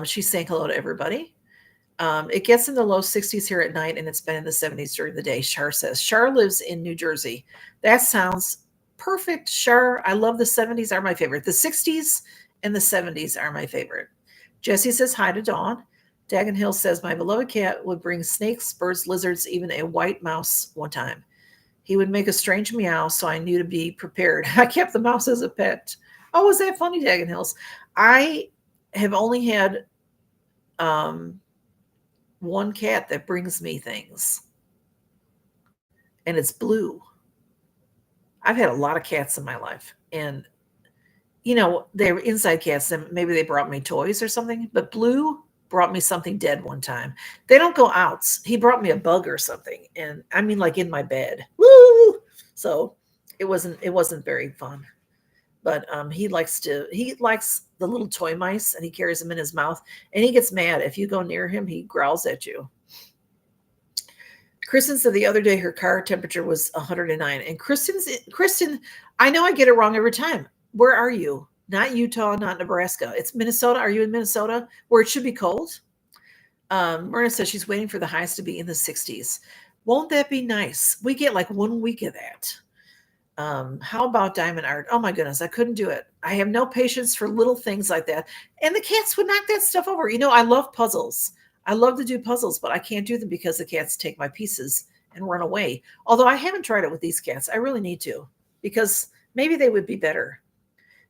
She's saying hello to everybody. It gets in the low 60s here at night, and it's been in the 70s during the day, Char says. Char lives in New Jersey. That sounds perfect, Char. I love the 70s are my favorite. The 60s and the 70s are my favorite. Jessie says hi to Dawn. Dagon Hill says, my beloved cat would bring snakes, birds, lizards, even a white mouse one time. He would make a strange meow, so I knew to be prepared. I kept the mouse as a pet. Oh, is that funny, Dagon Hills? I have only had one cat that brings me things, and it's Blue. I've had a lot of cats in my life, and they were inside cats, and maybe they brought me toys or something, but Blue brought me something dead one time. They don't go out. He brought me a bug or something, and I mean, like in my bed. Woo! So it wasn't very fun. But he likes the little toy mice, and he carries them in his mouth, and he gets mad if you go near him. He growls at you. Kristen said the other day her car temperature was 109, and Kristen, I know I get it wrong every time. Where are you? Not Utah, not Nebraska. It's Minnesota. Are you in Minnesota where it should be cold? Myrna says she's waiting for the highs to be in the 60s. Won't that be nice? We get like 1 week of that. How about diamond art? Oh my goodness, I couldn't do it. I have no patience for little things like that. And the cats would knock that stuff over. I love puzzles. I love to do puzzles, but I can't do them because the cats take my pieces and run away. Although I haven't tried it with these cats. I really need to, because maybe they would be better.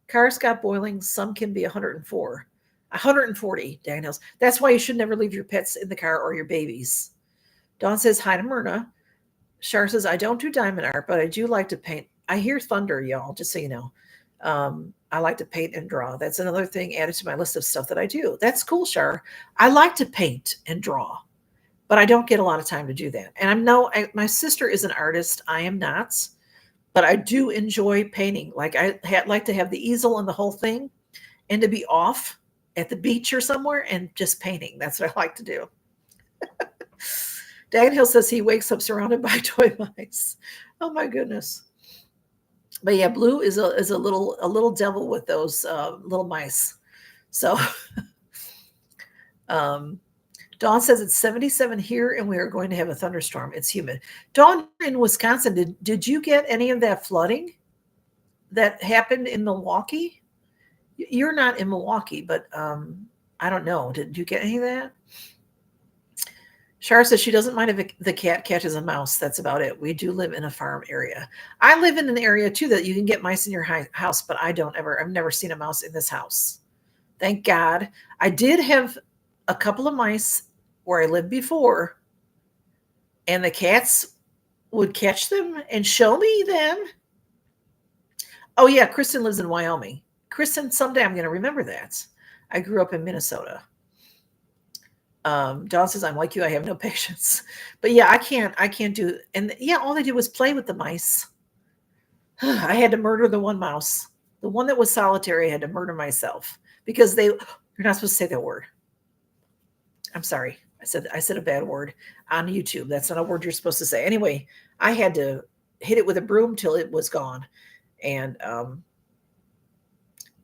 Cars got boiling. Some can be 104. 140, Daniels. That's why you should never leave your pets in the car or your babies. Dawn says hi to Myrna. Shar says, I don't do diamond art, but I do like to paint. I hear thunder, y'all, just so you know. I like to paint and draw. That's another thing added to my list of stuff that I do. That's cool, Shar. I like to paint and draw, but I don't get a lot of time to do that. And my sister is an artist. I am not, but I do enjoy painting. Like like to have the easel and the whole thing, and to be off at the beach or somewhere and just painting. That's what I like to do. Dan Hill says he wakes up surrounded by toy mice. Oh my goodness. But yeah, Blue is a little devil with those little mice. So Dawn says it's 77 here and we are going to have a thunderstorm. It's humid. Dawn, in Wisconsin, did you get any of that flooding that happened in Milwaukee? You're not in Milwaukee, but I don't know. Did you get any of that? Shar says she doesn't mind if the cat catches a mouse. That's about it. We do live in a farm area. I live in an area too that you can get mice in your house, but I've never seen a mouse in this house. Thank God. I did have a couple of mice where I lived before, and the cats would catch them and show me them. Oh yeah, Kristen lives in Wyoming. Kristen, someday I'm going to remember that. I grew up in Minnesota. Dawn says, I'm like you, I have no patience. But yeah, I can't do, and yeah, all they did was play with the mice. I had to murder the one mouse. The one that was solitary, I had to murder myself because you're not supposed to say that word. I'm sorry. I said a bad word on YouTube. That's not a word you're supposed to say. Anyway, I had to hit it with a broom till it was gone. And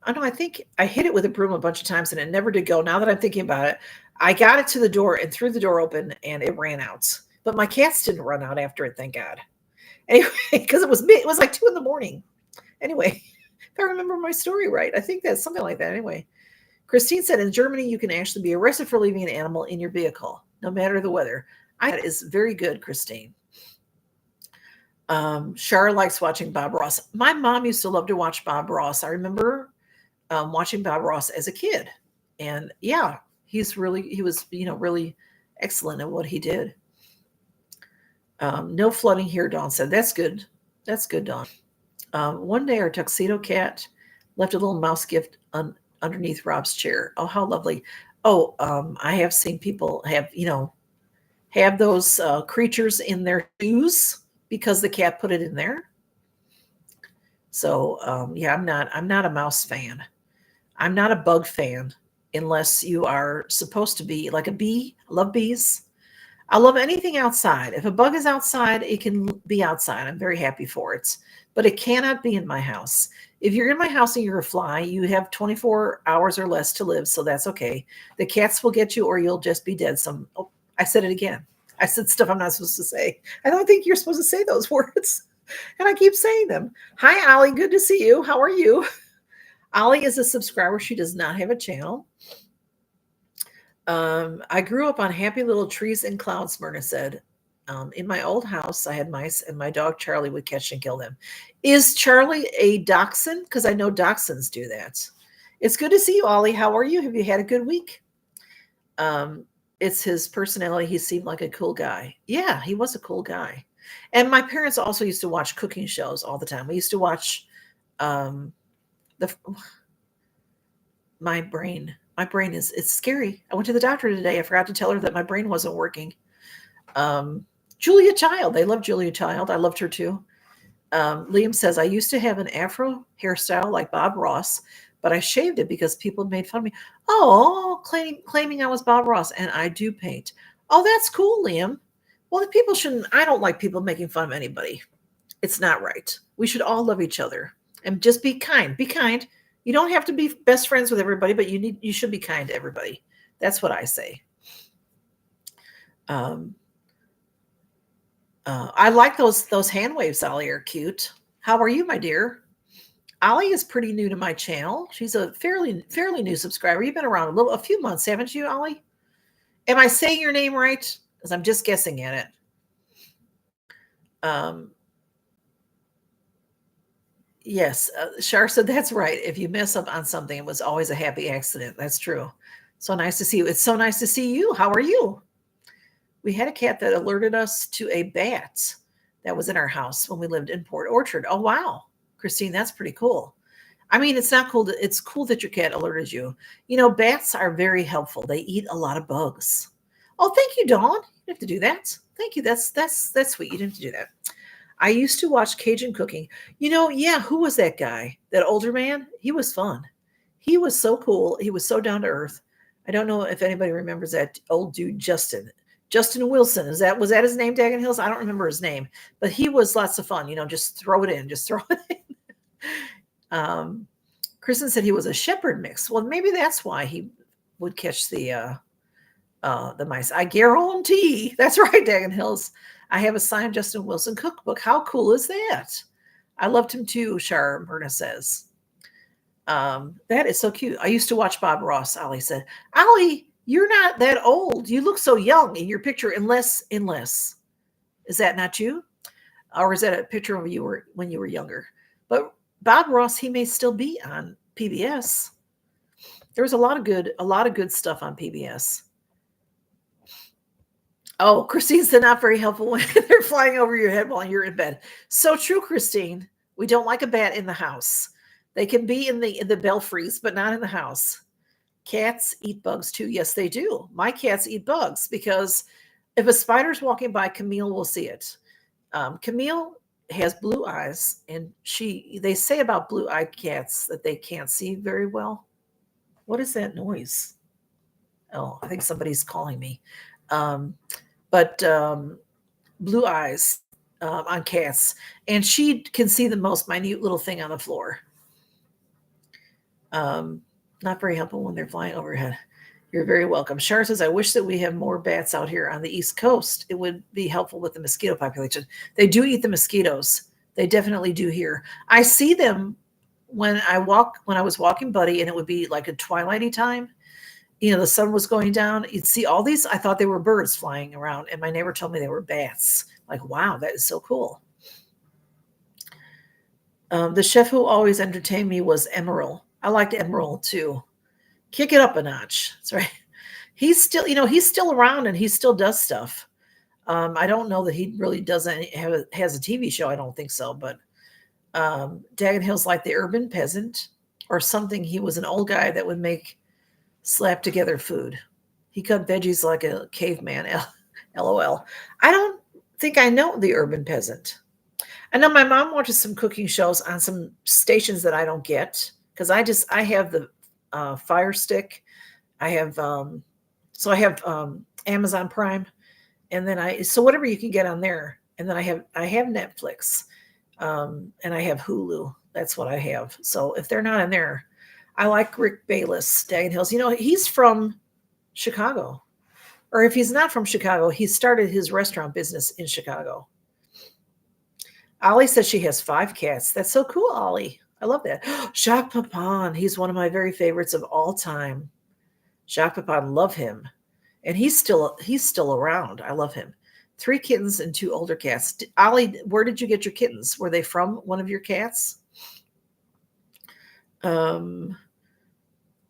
I think I hit it with a broom a bunch of times and it never did go. Now that I'm thinking about it, I got it to the door and threw the door open and it ran out. But my cats didn't run out after it, thank God. Anyway, because it was like 2 a.m. Anyway, if I remember my story right, I think that's something like that. Anyway, Christine said in Germany, you can actually be arrested for leaving an animal in your vehicle, no matter the weather. That is very good, Christine. Shar likes watching Bob Ross. My mom used to love to watch Bob Ross. I remember watching Bob Ross as a kid. And yeah, he was really excellent at what he did. No flooding here, Dawn said. That's good. That's good, Dawn. One day our tuxedo cat left a little mouse gift underneath Rob's chair. Oh, how lovely. Oh, I have seen people have those creatures in their shoes because the cat put it in there. So yeah, I'm not a mouse fan. I'm not a bug fan unless you are supposed to be like a bee. I love bees. I love anything outside. If a bug is outside, it can be outside. I'm very happy for it. But it cannot be in my house. If you're in my house and you're a fly, you have 24 hours or less to live, so that's okay. The cats will get you or you'll just be dead. I said it again. I said stuff I'm not supposed to say. I don't think you're supposed to say those words. And I keep saying them. Hi, Ollie. Good to see you. How are you? Ollie is a subscriber. She does not have a channel. I grew up on happy little trees and clouds, Myrna said. In my old house, I had mice, and my dog Charlie would catch and kill them. Is Charlie a dachshund? Because I know dachshunds do that. It's good to see you, Ollie. How are you? Have you had a good week? It's his personality. He seemed like a cool guy. Yeah, he was a cool guy. And my parents also used to watch cooking shows all the time. We used to watch my brain. My brain it's scary. I went to the doctor today. I forgot to tell her that my brain wasn't working. Julia Child. They love Julia Child. I loved her too. Liam says, I used to have an afro hairstyle like Bob Ross, but I shaved it because people made fun of me. Oh, claiming I was Bob Ross, and I do paint. Oh, that's cool, Liam. Well, the people shouldn't. I don't like people making fun of anybody. It's not right. We should all love each other and just be kind. Be kind. You don't have to be best friends with everybody, but you should be kind to everybody. That's what I say. I like those hand waves, Ollie, are cute. How are you, my dear? Ollie is pretty new to my channel. She's a fairly new subscriber. You've been around a few months, haven't you, Ollie? Am I saying your name right? Because I'm just guessing at it. Yes, Shar said that's right. If you mess up on something, it was always a happy accident. That's true. So nice to see you. It's so nice to see you. How are you? We had a cat that alerted us to a bat that was in our house when we lived in Port Orchard. Oh, wow. Christine, that's pretty cool. I mean, it's not cool. It's cool that your cat alerted you. You know, bats are very helpful. They eat a lot of bugs. Oh, thank you, Dawn. You have to do that. Thank you. That's sweet. You didn't have to do that. I used to watch Cajun cooking. Yeah, who was that guy? That older man? He was fun. He was so cool. He was so down to earth. I don't know if anybody remembers that old dude, Justin. Justin Wilson. Was that his name, Dagon Hills? I don't remember his name, but he was lots of fun. Just throw it in. Just throw it in. Kristen said he was a shepherd mix. Well, maybe that's why he would catch the mice. I guarantee. That's right, Dagon Hills. I have a signed Justin Wilson cookbook. How cool is that? I loved him too, Char Myrna says. That is so cute. I used to watch Bob Ross, Ollie said. Ollie, you're not that old. You look so young in your picture, unless. Is that not you? Or is that a picture of you when you were younger? But Bob Ross, he may still be on PBS. There was a lot of good stuff on PBS. Oh, Christine said not very helpful when they're flying over your head while you're in bed. So true, Christine. We don't like a bat in the house. They can be in the belfries, but not in the house. Cats eat bugs too. Yes, they do. My cats eat bugs because if a spider's walking by, Camille will see it. Camille has blue eyes, and they say about blue-eyed cats that they can't see very well. What is that noise? Oh, I think somebody's calling me. But blue eyes on cats, and she can see the most minute little thing on the floor. Not very helpful when they're flying overhead. You're very welcome. Shar says, I wish that we have more bats out here on the East Coast. It would be helpful with the mosquito population. They do eat the mosquitoes. They definitely do here. I see them when I was walking Buddy, and it would be like a twilighty time. The sun was going down. You'd see all these. I thought they were birds flying around, and my neighbor told me they were bats. Like, wow, that is so cool. The chef who always entertained me was Emerald. I liked Emerald too. Kick it up a notch. That's right. He's still around, and he still does stuff. I don't know that he really has a TV show. I don't think so, but Dagon Hill's like the urban peasant or something. He was an old guy that would make slap together food. He cut veggies like a caveman. LOL. I don't think I know the urban peasant. I know my mom watches some cooking shows on some stations that I don't get because I have the Fire Stick. I have Amazon Prime, and then so whatever you can get on there, and then I have Netflix, and I have Hulu. That's what I have. So if they're not in there, I like Rick Bayless, Dagon Hills. He's from Chicago, or if he's not from Chicago, he started his restaurant business in Chicago. Ollie says she has 5 cats. That's so cool, Ollie. I love that. Jacques Pepin. He's one of my very favorites of all time. Jacques Pepin, love him. And he's still around. I love him. 3 kittens and 2 older cats. Ollie, where did you get your kittens? Were they from one of your cats?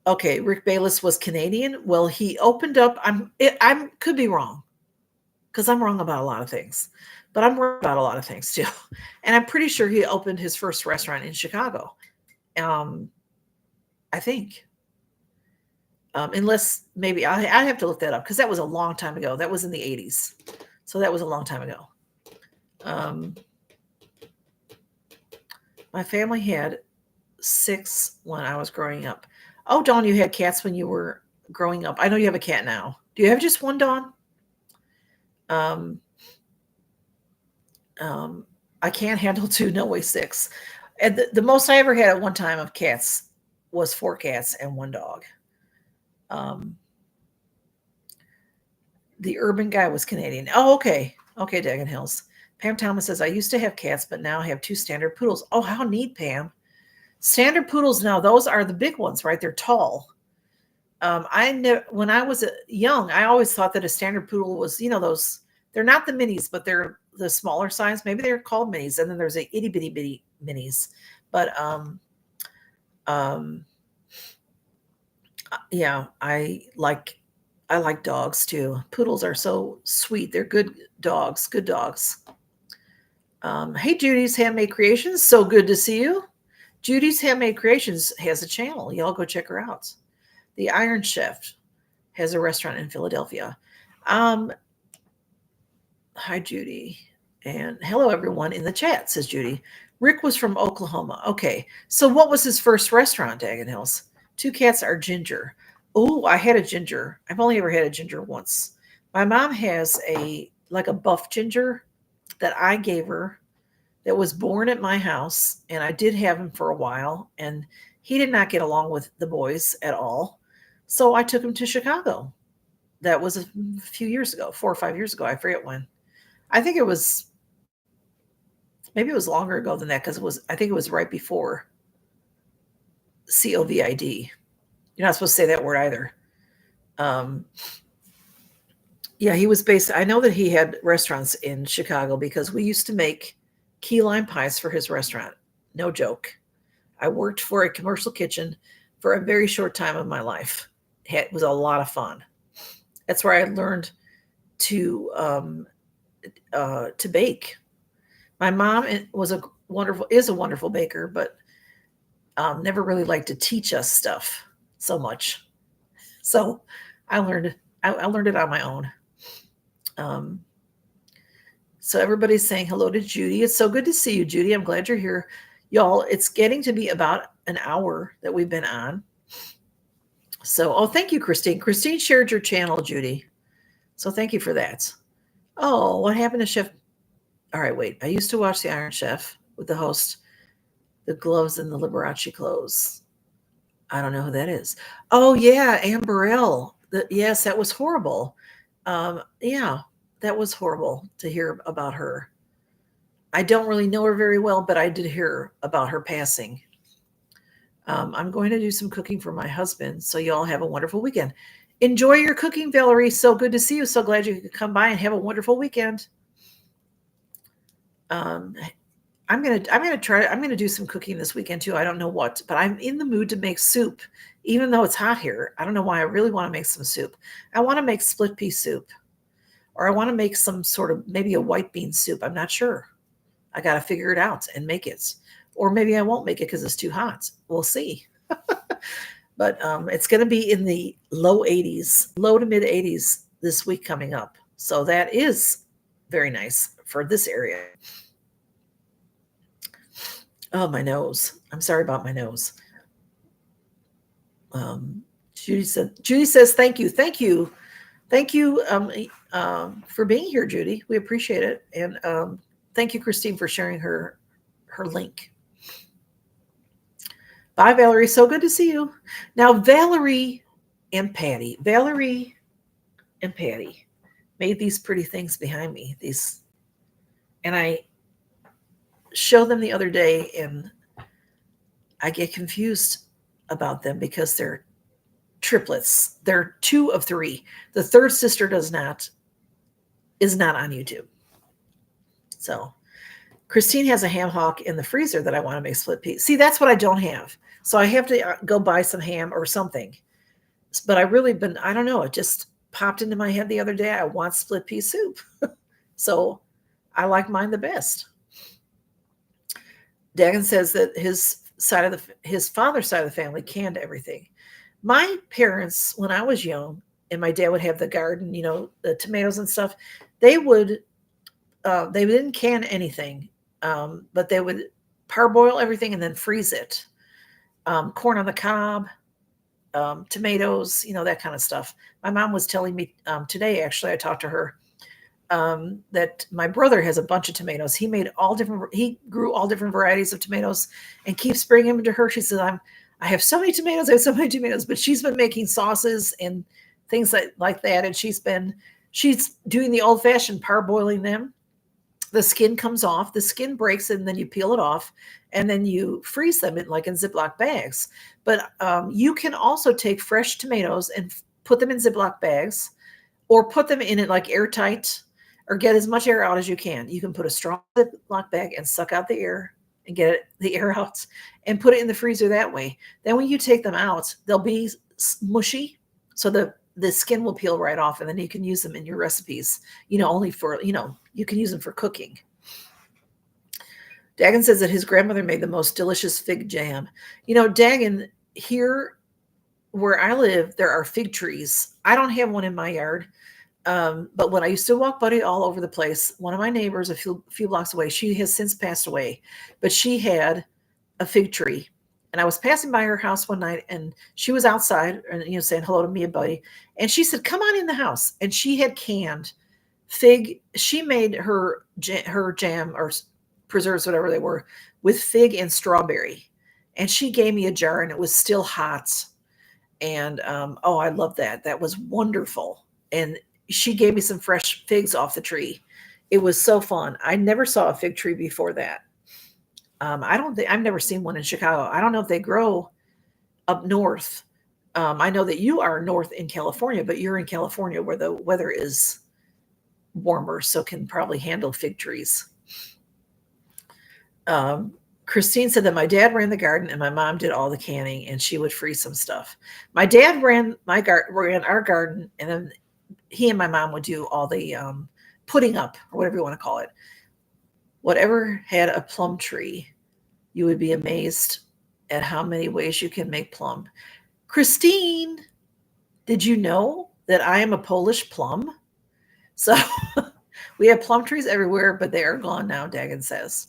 Okay, Rick Bayless was Canadian. Well, he opened up. I could be wrong, because I'm wrong about a lot of things, but I'm wrong about a lot of things too. And I'm pretty sure he opened his first restaurant in Chicago. I think, unless maybe I have to look that up, because that was a long time ago. That was in the 80s, so that was a long time ago. My family had 6 when I was growing up. Oh, Dawn, you had cats when you were growing up. I know you have a cat now. Do you have just one, Dawn? Um, I can't handle 2, no way 6. And the most I ever had at one time of cats was 4 cats and 1 dog. The urban guy was Canadian. Oh, okay. Okay, Dagan Hills. Pam Thomas says, I used to have cats, but now I have 2 standard poodles. Oh, how neat, Pam. Standard poodles now, those are the big ones, right? They're tall. When I was young, I always thought that a standard poodle was, those, they're not the minis, but they're the smaller size. Maybe they're called minis. And then there's a itty bitty bitty minis. But yeah, I like dogs too. Poodles are so sweet. They're good dogs. Good dogs. Hey, Judy's Handmade Creations. So good to see you. Judy's Handmade Creations has a channel. Y'all go check her out. The Iron Chef has a restaurant in Philadelphia. Hi, Judy. And hello, everyone in the chat, says Judy. Rick was from Oklahoma. Okay. So what was his first restaurant, Dagan Hills? 2 cats are ginger. Oh, I had a ginger. I've only ever had a ginger once. My mom has a buff ginger that I gave her that was born at my house, and I did have him for a while, and he did not get along with the boys at all. So I took him to Chicago. That was a few years ago, 4 or 5 years ago. I forget when. I think it was, maybe it was longer ago than that, because I think it was right before COVID. You're not supposed to say that word either. Yeah, he was based, I know that he had restaurants in Chicago because we used to make key lime pies for his restaurant. No joke. I worked for a commercial kitchen for a very short time of my life. It was a lot of fun. That's where I learned to bake. My mom is a wonderful baker, but never really liked to teach us stuff so much. So I learned it on my own. So everybody's saying hello to Judy. It's so good to see you, Judy. I'm glad you're here. Y'all, it's getting to be about an hour that we've been on. So, thank you, Christine. Christine shared your channel, Judy. So thank you for that. Oh, what happened to Chef? All right, wait. I used to watch The Iron Chef with the host, the gloves and the Liberace clothes. I don't know who that is. Oh, yeah, Amber L. Yes, that was horrible. Yeah, that was horrible to hear about her. I don't really know her very well, but I did hear about her passing. I'm going to do some cooking for my husband, so y'all have a wonderful weekend. Enjoy your cooking, Valerie. So good to see you. So glad you could come by and have a wonderful weekend. I'm gonna do some cooking this weekend too. I don't know what, but I'm in the mood to make soup, even though it's hot here. I don't know why. I really want to make some soup. I want to make split pea soup, or I want to make some sort of maybe a white bean soup. I'm not sure. I got to figure it out and make it, or maybe I won't make it because it's too hot. We'll see. But it's going to be in the low to mid 80s this week coming up. So that is very nice for this area. Oh, my nose. I'm sorry about my nose. Judy says, thank you. Thank you. Thank you for being here, Judy. We appreciate it. And thank you, Christine, for sharing her link. Bye, Valerie. So good to see you. Now, Valerie and Patty made these pretty things behind me. And I showed them the other day, and I get confused about them because they're triplets. They're 2 of 3. The third sister is not on YouTube. So Christine has a ham hock in the freezer that I want to make split pea. See, that's what I don't have. So I have to go buy some ham or something. But I don't know. It just popped into my head the other day. I want split pea soup. So I like mine the best. Dagan says that his father's side of the family canned everything. My parents, when I was young, and my dad would have the garden, the tomatoes and stuff, they didn't can anything, but they would parboil everything and then freeze it. Corn on the cob, tomatoes, that kind of stuff. My mom was telling me today, actually, I talked to her, that my brother has a bunch of tomatoes. He grew all different varieties of tomatoes and keeps bringing them to her. She says, I have so many tomatoes. I have so many tomatoes, but she's been making sauces and things like that. And she's doing the old fashioned parboiling them. The skin comes off, the skin breaks, and then you peel it off, and then you freeze them in Ziploc bags. But you can also take fresh tomatoes and put them in Ziploc bags, or put them in it airtight, or get as much air out as you can. You can put a straw Ziploc bag and suck out the air and get the air out and put it in the freezer that way. Then when you take them out, they'll be mushy, so the skin will peel right off, and then you can use them in your recipes, only for, you can use them for cooking. Dagan says that his grandmother made the most delicious fig jam. Dagan, here where I live, there are fig trees. I don't have one in my yard. But when I used to walk Buddy all over the place, one of my neighbors a few blocks away, she has since passed away, but she had a fig tree. And I was passing by her house one night, and she was outside and, saying hello to me and Buddy. And she said, come on in the house. And she had canned fig. She made her jam or preserves, whatever they were, with fig and strawberry. And she gave me a jar, and it was still hot. And, I love that. That was wonderful. And she gave me some fresh figs off the tree. It was so fun. I never saw a fig tree before that. I've never seen one in Chicago. I don't know if they grow up north. I know that you are north in California, but you're in California where the weather is warmer, so can probably handle fig trees. Christine said that my dad ran the garden and my mom did all the canning, and she would freeze some stuff. My dad ran our garden, and then he and my mom would do all the putting up, or whatever you want to call it. Whatever had a plum tree, you would be amazed at how many ways you can make plum. Christine, did you know that I am a Polish plum? So we have plum trees everywhere, but they are gone now, Dagan says.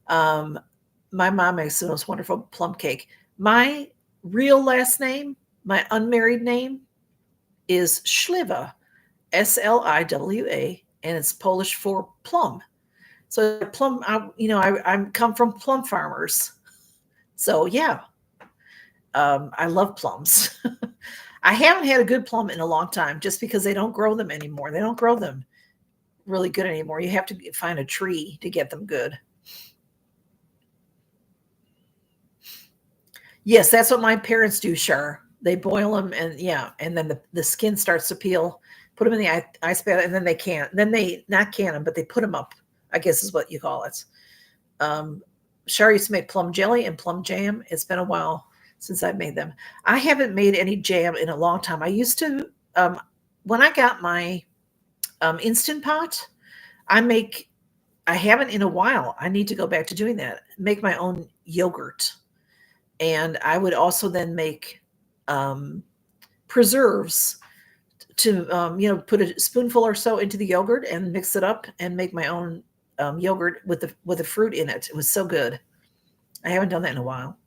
My mom makes the most wonderful plum cake. My real last name, my unmarried name, is Schliwa, Sliwa, and it's Polish for plum. So plum, I come from plum farmers. So yeah, I love plums. I haven't had a good plum in a long time, just because they don't grow them anymore. They don't grow them really good anymore. You have to find a tree to get them good. Yes, that's what my parents do, Char. They boil them, and then the skin starts to peel. Put them in the ice bath, and then they can't. Then they not can them, but they put them up, I guess is what you call it. Char used to make plum jelly and plum jam. It's been a while since I've made them. I haven't made any jam in a long time. I used to, when I got my Instant Pot, I haven't in a while. I need to go back to doing that. Make my own yogurt. And I would also then make preserves to, put a spoonful or so into the yogurt and mix it up and make my own yogurt with the fruit in it. It was so good. I haven't done that in a while.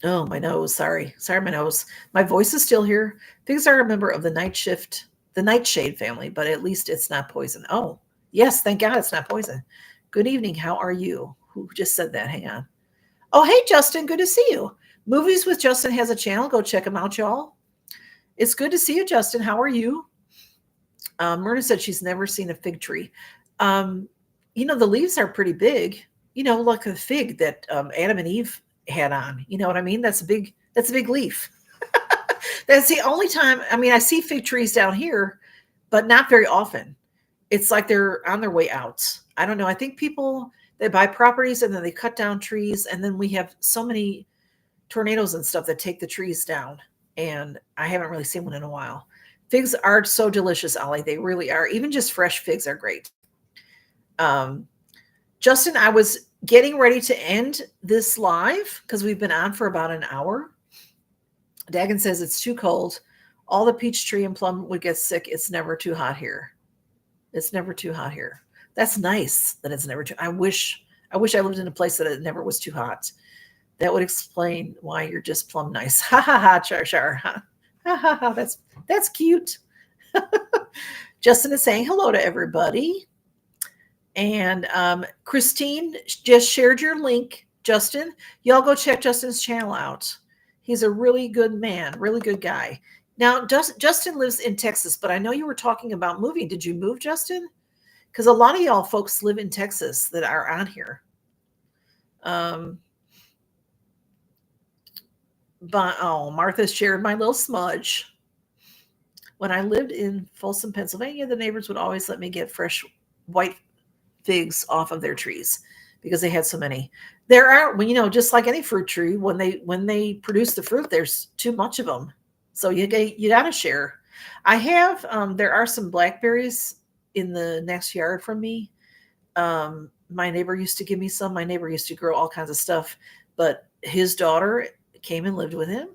Oh, my nose. Sorry, my nose. My voice is still here. Things are a member of the nightshade family, but at least it's not poison. Oh, yes, thank God it's not poison. Good evening. How are you? Who just said that? Hang on. Oh, hey, Justin. Good to see you. Movies with Justin has a channel. Go check him out, y'all. It's good to see you, Justin. How are you? Myrna said she's never seen a fig tree. The leaves are pretty big, like a fig that Adam and Eve had on. You know what I mean? That's a big leaf. That's the only time. I mean, I see fig trees down here, but not very often. It's like they're on their way out. I don't know. I think people, they buy properties and then they cut down trees. And then we have so many tornadoes and stuff that take the trees down. And I haven't really seen one in a while. Figs are so delicious, Ollie. They really are. Even just fresh figs are great. Justin, I was getting ready to end this live because we've been on for about an hour. Dagan says it's too cold. All the peach tree and plum would get sick. It's never too hot here. It's never too hot here. That's nice that it's never too. I wish I lived in a place that it never was too hot. That would explain why you're just plumb nice. Ha ha ha, char char. Ha ha ha. Ha. That's cute. Justin is saying hello to everybody. And Christine just shared your link. Justin, y'all go check Justin's channel out. He's a really good man, really good guy. Now, Justin lives in Texas, but I know you were talking about moving. Did you move, Justin? Because a lot of y'all folks live in Texas that are on here. But Martha shared my little smudge. When I lived in Folsom, Pennsylvania, the neighbors would always let me get fresh white figs off of their trees because they had so many. There are, just like any fruit tree, when they produce the fruit, there's too much of them, so you got to share. I have there are some blackberries in the next yard from me. My neighbor used to give me some. My neighbor used to grow all kinds of stuff, but his daughter came and lived with him,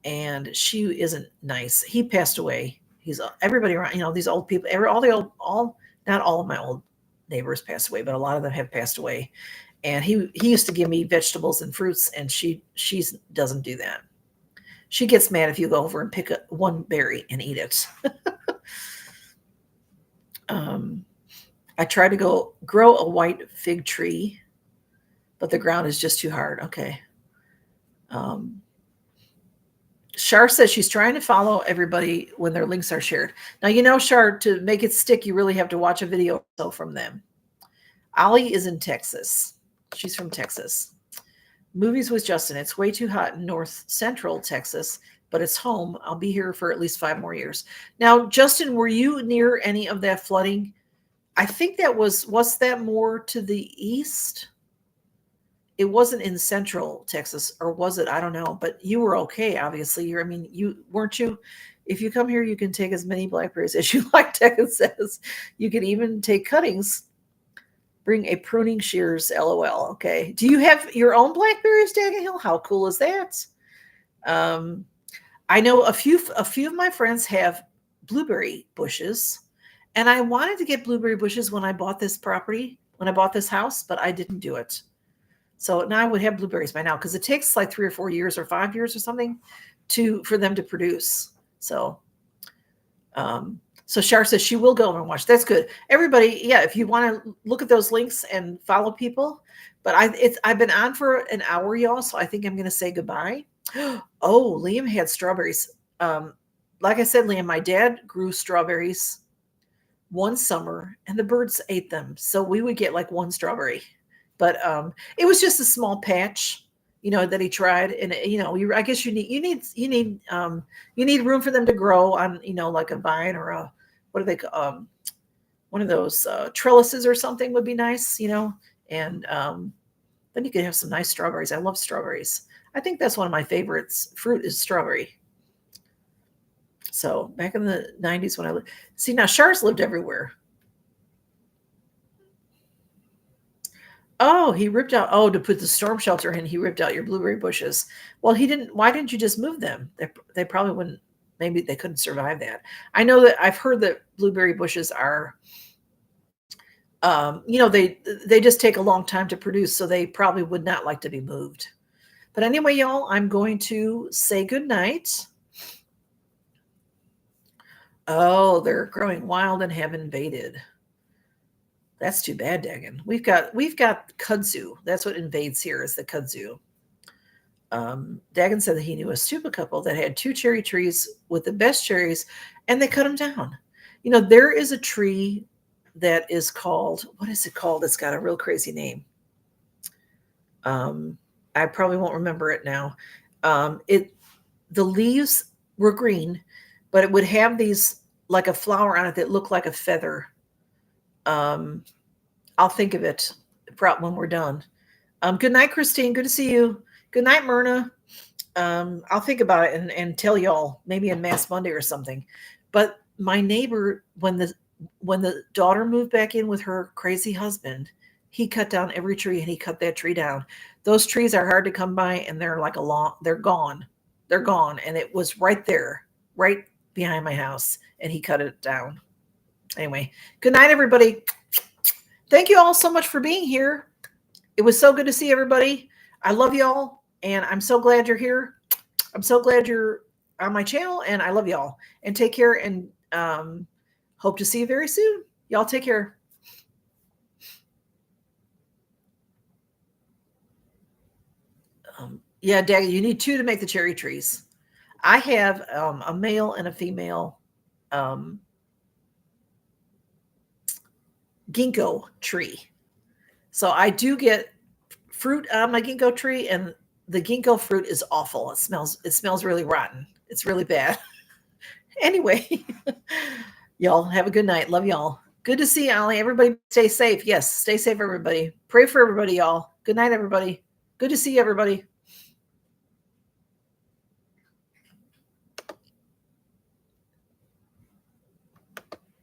and she isn't nice. He passed away. He's everybody around, these old people, not all of my old neighbors passed away, but a lot of them have passed away. And he used to give me vegetables and fruits, and she doesn't do that. She gets mad if you go over and pick up one berry and eat it. I tried to grow a white fig tree, but the ground is just too hard. Okay. Shar says she's trying to follow everybody when their links are shared. Now, Shar, to make it stick, you really have to watch a video from them. Ollie is in Texas. She's from Texas. Movies with Justin. It's way too hot in north central Texas, but it's home. I'll be here for at least 5 more years. Now, Justin, were you near any of that flooding? I think that was that more to the east? It wasn't in central Texas, or was it? I don't know, but you were okay, obviously. Weren't you? If you come here, you can take as many blackberries as you like, Tegan says. You can even take cuttings. Bring a pruning shears, LOL. Okay. Do you have your own blackberries, Dagon Hill? How cool is that? I know a few of my friends have blueberry bushes, and I wanted to get blueberry bushes when I bought this property, when I bought this house, but I didn't do it. So now I would have blueberries by now, because it takes like 3 or 4 years or 5 years or something for them to produce. So Shar says she will go and watch. That's good. Everybody, yeah, if you want to look at those links and follow people. But I've been on for an hour, y'all, so I think I'm going to say goodbye. Oh, Liam had strawberries. Like I said, Liam, my dad grew strawberries one summer, and the birds ate them. So we would get like one strawberry. But it was just a small patch, that he tried, and I guess you need room for them to grow on, like a vine or a what do they call one of those trellises or something would be nice, and then you could have some nice strawberries. I love strawberries. I think that's one of my favorites. Fruit is strawberry. So back in the 90s when now Shar's lived everywhere. Oh, he ripped out. Oh, to put the storm shelter in, he ripped out your blueberry bushes. Well, he didn't. Why didn't you just move them? They probably wouldn't. Maybe they couldn't survive that. I know that I've heard that blueberry bushes are, they just take a long time to produce, so they probably would not like to be moved. But anyway, y'all, I'm going to say good night. Oh, they're growing wild and have invaded. That's too bad, Dagon. We've got kudzu. That's what invades here, is the kudzu. Dagon said that he knew a stupa couple that had 2 cherry trees with the best cherries, and they cut them down. There is a tree that is called, what is it called? It's got a real crazy name. I probably won't remember it now. The leaves were green, but it would have these, like a flower on it that looked like a feather. I'll think of it when we're done. Good night, Christine. Good to see you. Good night, Myrna. I'll think about it and tell y'all, maybe in Mass Monday or something. But my neighbor, when the daughter moved back in with her crazy husband, he cut down every tree, and he cut that tree down. Those trees are hard to come by, and they're they're gone. They're gone. And it was right there, right behind my house, and he cut it down. Anyway, good night, everybody. Thank you all so much for being here. It was so good to see everybody. I love y'all, and I'm so glad you're here. I'm so glad you're on my channel, and I love y'all. And take care, and hope to see you very soon. Y'all take care. Yeah, Daggy, you need 2 to make the cherry trees. I have a male and a female ginkgo tree. So I do get fruit on my ginkgo tree, and the ginkgo fruit is awful. It smells really rotten. It's really bad. Anyway, y'all have a good night. Love y'all. Good to see you, Ollie. Everybody stay safe. Yes, stay safe, everybody. Pray for everybody, y'all. Good night, everybody. Good to see you, everybody.